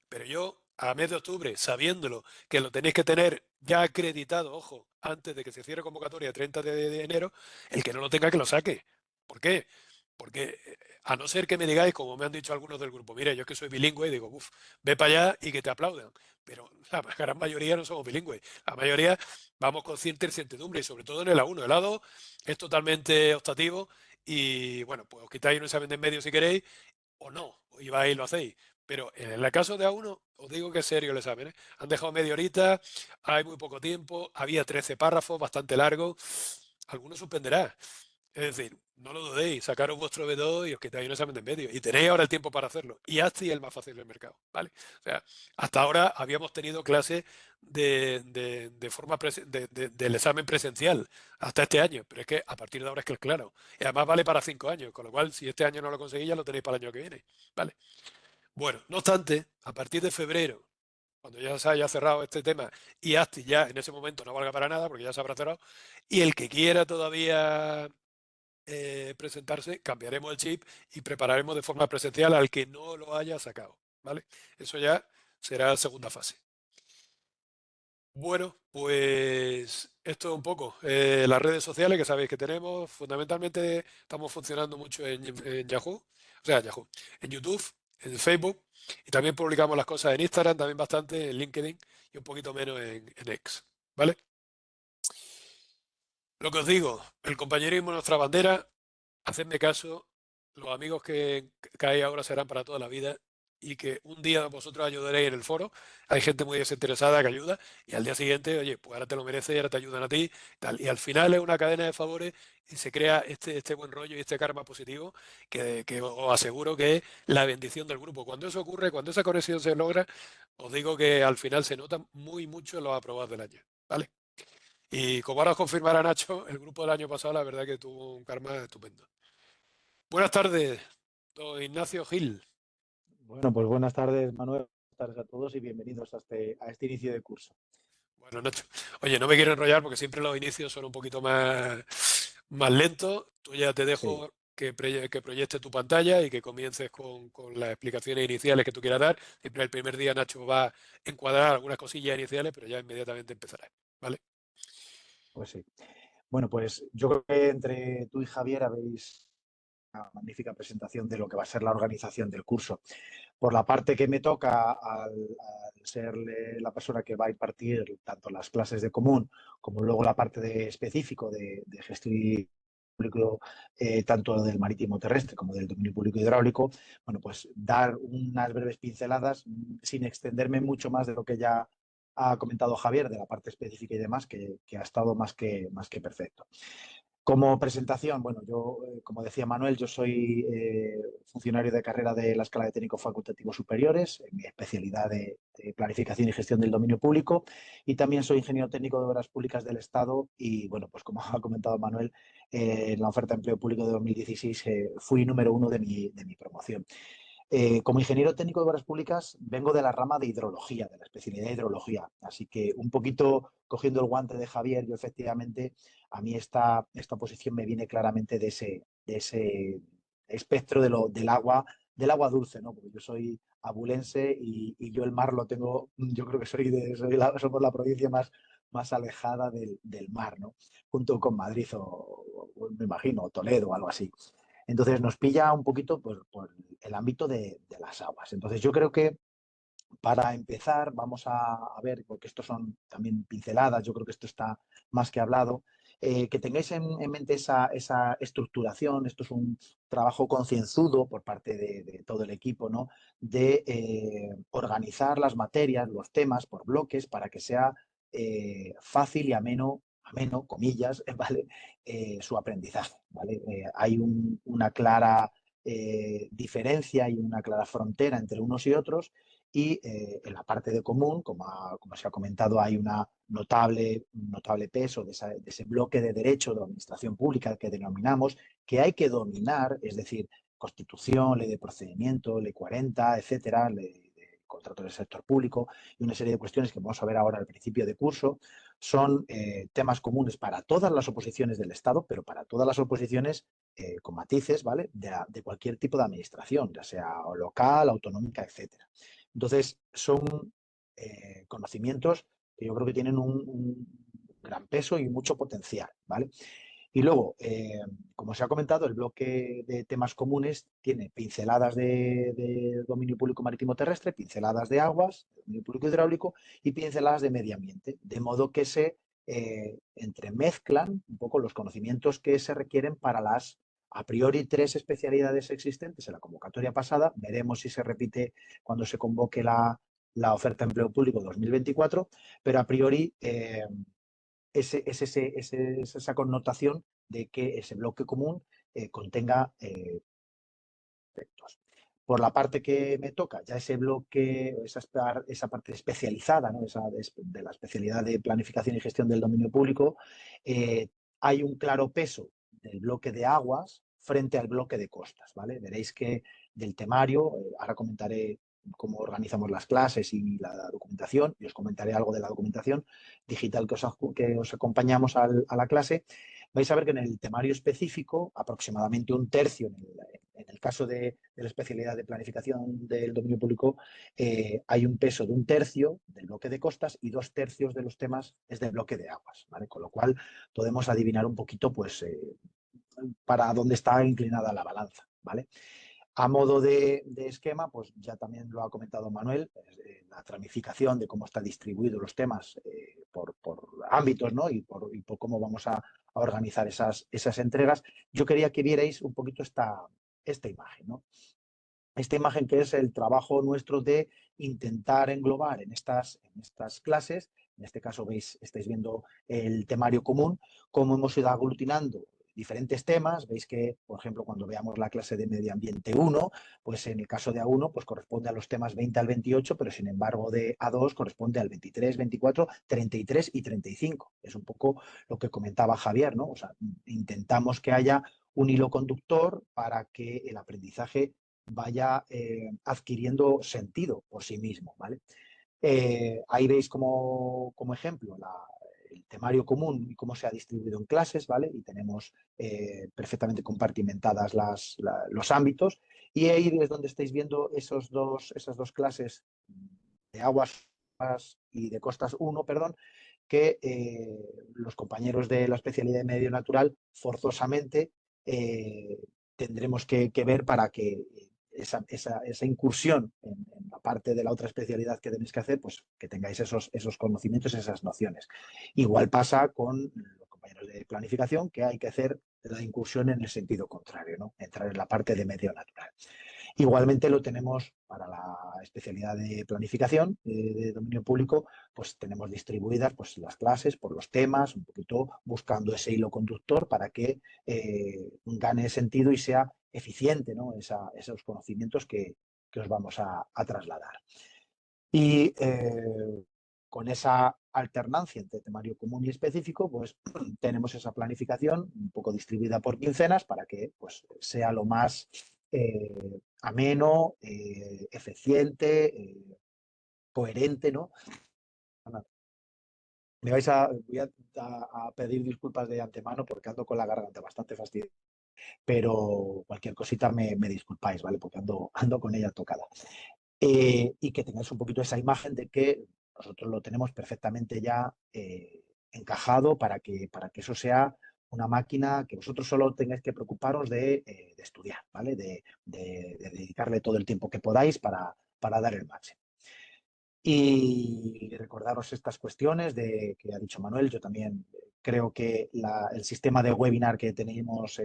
pero yo, a mes de octubre, sabiéndolo, que lo tenéis que tener ya acreditado, ojo, antes de que se cierre convocatoria 30 de enero, el que no lo tenga que lo saque. ¿Por qué? Porque a no ser que me digáis, como me han dicho algunos del grupo, mire, yo que soy bilingüe, digo, uff, ve para allá y que te aplaudan. Pero la gran mayoría no somos bilingües. La mayoría vamos con cierta incertidumbre y sobre todo en el A1. El A2 es totalmente optativo y bueno, pues os quitáis un examen de en medio si queréis o no, y vais y lo hacéis. Pero en el caso de A1, os digo que es serio el examen, ¿eh? Han dejado media horita, hay muy poco tiempo, había 13 párrafos, bastante largo. Alguno suspenderá. Es decir, no lo dudéis, sacaros vuestro B2 y os quitáis un examen de en medio. Y tenéis ahora el tiempo para hacerlo. Y ASTI es el más fácil del mercado, ¿vale? O sea, hasta ahora habíamos tenido clase de forma del examen presencial hasta este año. Pero es que a partir de ahora es que es claro. Y además vale para 5 años, con lo cual si este año no lo conseguís ya lo tenéis para el año que viene, ¿vale? Bueno, no obstante, a partir de febrero, cuando ya se haya cerrado este tema y ASTI ya en ese momento no valga para nada porque ya se habrá cerrado, y el que quiera todavía presentarse, cambiaremos el chip y prepararemos de forma presencial al que no lo haya sacado, ¿vale? Eso ya será segunda fase. Bueno, pues esto un poco. Las redes sociales que sabéis que tenemos, fundamentalmente estamos funcionando mucho en Yahoo, o sea, en Yahoo, en YouTube, en Facebook, y también publicamos las cosas en Instagram, también bastante, en LinkedIn y un poquito menos en X, ¿vale? Lo que os digo, el compañerismo es nuestra bandera. Hacedme caso, los amigos que hay ahora serán para toda la vida y que un día vosotros ayudaréis en el foro. Hay gente muy desinteresada que ayuda y al día siguiente, oye, pues ahora te lo mereces y ahora te ayudan a ti. Tal. Y al final es una cadena de favores y se crea este buen rollo y este karma positivo que os aseguro que es la bendición del grupo. Cuando eso ocurre, cuando esa conexión se logra, os digo que al final se nota muy mucho en los aprobados del año. ¿Vale? Y como ahora os confirmará Nacho, el grupo del año pasado la verdad que tuvo un karma estupendo. Buenas tardes, don Ignacio Gil. Bueno, pues buenas tardes, Manuel. Buenas tardes a todos y bienvenidos a este inicio de curso. Bueno, Nacho. Oye, no me quiero enrollar porque siempre los inicios son un poquito más lentos. Tú ya te Sí, dejo que proyectes tu pantalla y que comiences con las explicaciones iniciales que tú quieras dar. Siempre el primer día Nacho va a encuadrar algunas cosillas iniciales, pero ya inmediatamente empezará. ¿Vale? pues sí. Bueno, pues yo creo que entre tú y Javier habéis una magnífica presentación de lo que va a ser la organización del curso. Por la parte que me toca, al ser la persona que va a impartir tanto las clases de común como luego la parte de específico de gestión público, tanto del marítimo terrestre como del dominio público hidráulico, bueno, pues dar unas breves pinceladas sin extenderme mucho más de lo que ya ha comentado Javier de la parte específica y demás, que ha estado más que perfecto. Como presentación, bueno, yo, como decía Manuel, yo soy funcionario de carrera de la Escuela de Técnicos Facultativos Superiores, en mi especialidad de planificación y gestión del dominio público, y también soy ingeniero técnico de obras públicas del Estado y, bueno, pues como ha comentado Manuel, en la oferta de empleo público de 2016 fui número uno de mi promoción. Como ingeniero técnico de obras públicas, vengo de la rama de hidrología, de la especialidad de hidrología. Así que un poquito cogiendo el guante de Javier, yo efectivamente, a mí esta posición me viene claramente de ese espectro del agua dulce, ¿no? Porque yo soy abulense y yo el mar lo tengo, yo creo que somos la provincia más alejada del mar, ¿no? Junto con Madrid o me imagino, o Toledo o algo así. Entonces nos pilla un poquito por el ámbito de las aguas. Entonces yo creo que para empezar vamos a ver, porque estos son también pinceladas, yo creo que esto está más que hablado, que tengáis en mente esa estructuración. Esto es un trabajo concienzudo por parte de todo el equipo, ¿no? De organizar las materias, los temas por bloques para que sea fácil y ameno, comillas, ¿vale? Su aprendizaje, ¿vale? Hay una clara diferencia y una clara frontera entre unos y otros y en la parte de común, como se ha comentado, hay un notable peso de ese bloque de derecho de administración pública que denominamos, que hay que dominar, es decir, Constitución, Ley de Procedimiento, Ley 40, etcétera, Ley de Contratos del Sector Público y una serie de cuestiones que vamos a ver ahora al principio de curso, son temas comunes para todas las oposiciones del Estado, pero para todas las oposiciones con matices, ¿vale? De cualquier tipo de administración, ya sea local, autonómica, etcétera. Entonces, son conocimientos que yo creo que tienen un gran peso y mucho potencial, ¿vale? Y luego, como se ha comentado, el bloque de temas comunes tiene pinceladas de dominio público marítimo terrestre, pinceladas de aguas, dominio público hidráulico y pinceladas de medio ambiente, de modo que se entremezclan un poco los conocimientos que se requieren para las a priori 3 especialidades existentes en la convocatoria pasada. Veremos si se repite cuando se convoque la oferta de empleo público 2024, pero a priori es esa connotación de que ese bloque común contenga aspectos. Por la parte que me toca, ya ese bloque, esa parte especializada, ¿no? De la especialidad de planificación y gestión del dominio público, hay un claro peso del bloque de aguas frente al bloque de costas, ¿vale? Veréis que del temario, ahora comentaré cómo organizamos las clases y la documentación, y os comentaré algo de la documentación digital que os acompañamos a la clase. Vais a ver que en el temario específico, aproximadamente un tercio, en el caso de la especialidad de planificación del dominio público, hay un peso de un tercio del bloque de costas y 2/3 de los temas es del bloque de aguas, ¿vale? Con lo cual podemos adivinar un poquito, pues, para dónde está inclinada la balanza, ¿vale? A modo de esquema, pues ya también lo ha comentado Manuel, la tramificación de cómo están distribuidos los temas por ámbitos, ¿no? Y por cómo vamos a organizar esas entregas. Yo quería que vierais un poquito esta imagen, ¿no? Esta imagen que es el trabajo nuestro de intentar englobar en estas clases, en este caso estáis viendo el temario común, cómo hemos ido aglutinando diferentes temas. Veis que, por ejemplo, cuando veamos la clase de Medio Ambiente 1, pues en el caso de A1 pues corresponde a los temas 20 al 28, pero sin embargo de A2 corresponde al 23, 24, 33 y 35. Es un poco lo que comentaba Javier, ¿no? O sea, intentamos que haya un hilo conductor para que el aprendizaje vaya adquiriendo sentido por sí mismo, ¿vale? Ahí veis como ejemplo el temario común y cómo se ha distribuido en clases, ¿vale? Y tenemos perfectamente compartimentadas los ámbitos. Y ahí es donde estáis viendo esas dos clases de aguas y de costas 1, perdón, que los compañeros de la especialidad de medio natural forzosamente tendremos que ver para que esa incursión en la parte de la otra especialidad que tenéis que hacer, pues que tengáis esos conocimientos, esas nociones. Igual pasa con los compañeros de planificación, que hay que hacer la incursión en el sentido contrario, ¿no? Entrar en la parte de medio natural. Igualmente lo tenemos para la especialidad de planificación de dominio público, pues tenemos distribuidas pues, las clases por los temas, un poquito buscando ese hilo conductor para que gane sentido y sea eficiente, ¿no? Esos conocimientos que os vamos a trasladar. Y con esa alternancia entre temario común y específico, pues tenemos esa planificación un poco distribuida por quincenas para que pues, sea lo más ameno, eficiente, coherente, ¿no? Voy a pedir disculpas de antemano porque ando con la garganta bastante fastidiada, pero cualquier cosita me disculpáis, ¿vale? Porque ando con ella tocada. Y que tengáis un poquito esa imagen de que nosotros lo tenemos perfectamente ya encajado para que eso sea una máquina que vosotros solo tengáis que preocuparos de estudiar, ¿vale? De dedicarle todo el tiempo que podáis para dar el máximo. Y recordaros estas cuestiones que ha dicho Manuel. Yo también creo que el sistema de webinar que tenemos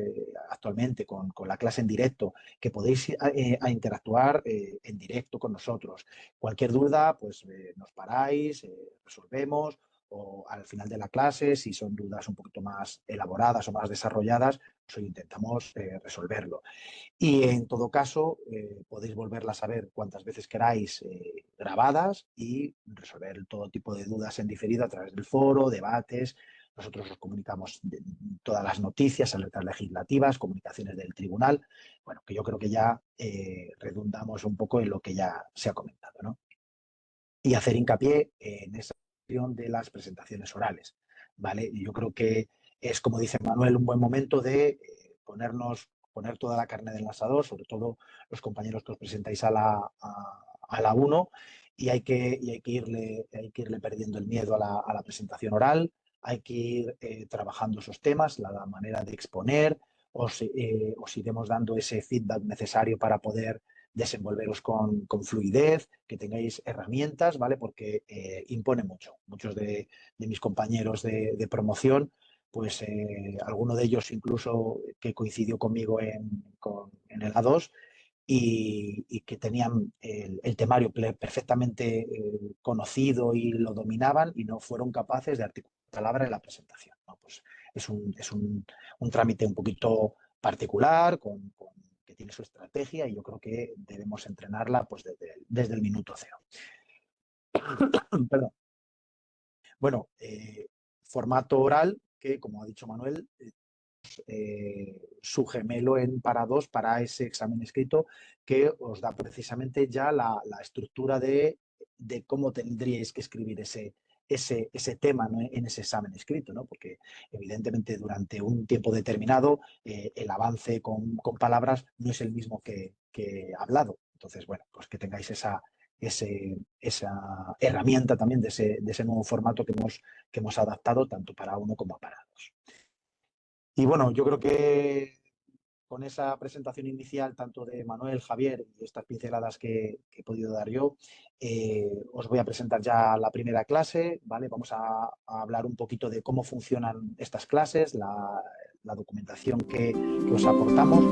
actualmente con la clase en directo, que podéis a interactuar en directo con nosotros. Cualquier duda, pues nos paráis, resolvemos, o al final de la clase, si son dudas un poquito más elaboradas o más desarrolladas, pues hoy intentamos resolverlo. Y en todo caso, podéis volverlas a ver cuantas veces queráis grabadas y resolver todo tipo de dudas en diferido a través del foro, debates. Nosotros os comunicamos todas las noticias, alertas legislativas, comunicaciones del tribunal. Bueno, que yo creo que ya redundamos un poco en lo que ya se ha comentado, ¿no? Y hacer hincapié en esa cuestión de las presentaciones orales, ¿vale? Y yo creo que es, como dice Manuel, un buen momento de poner toda la carne del asador, sobre todo los compañeros que os presentáis a la 1, y hay que irle perdiendo el miedo a la presentación oral, hay que ir trabajando esos temas, la manera de exponer, os iremos dando ese feedback necesario para poder desenvolveros con fluidez, que tengáis herramientas, ¿vale? Porque impone mucho. Muchos de mis compañeros de promoción, pues alguno de ellos incluso que coincidió conmigo en el A2 y que tenían el temario perfectamente conocido y lo dominaban y no fueron capaces de articular palabra en la presentación, ¿no? Pues es un trámite un poquito particular, que tiene su estrategia y yo creo que debemos entrenarla pues desde el minuto cero. Perdón. Bueno, formato oral que, como ha dicho Manuel, su gemelo en para 2 para ese examen escrito que os da precisamente ya la estructura de cómo tendríais que escribir ese tema, ¿no? En ese examen escrito, ¿no? Porque evidentemente durante un tiempo determinado el avance con palabras no es el mismo que hablado. Entonces, bueno, pues que tengáis esa herramienta también de ese nuevo formato que hemos adaptado tanto para uno como para dos. Y bueno, yo creo que con esa presentación inicial, tanto de Manuel, Javier y estas pinceladas que he podido dar yo, os voy a presentar ya la primera clase, ¿vale? Vamos a hablar un poquito de cómo funcionan estas clases, la documentación que os aportamos.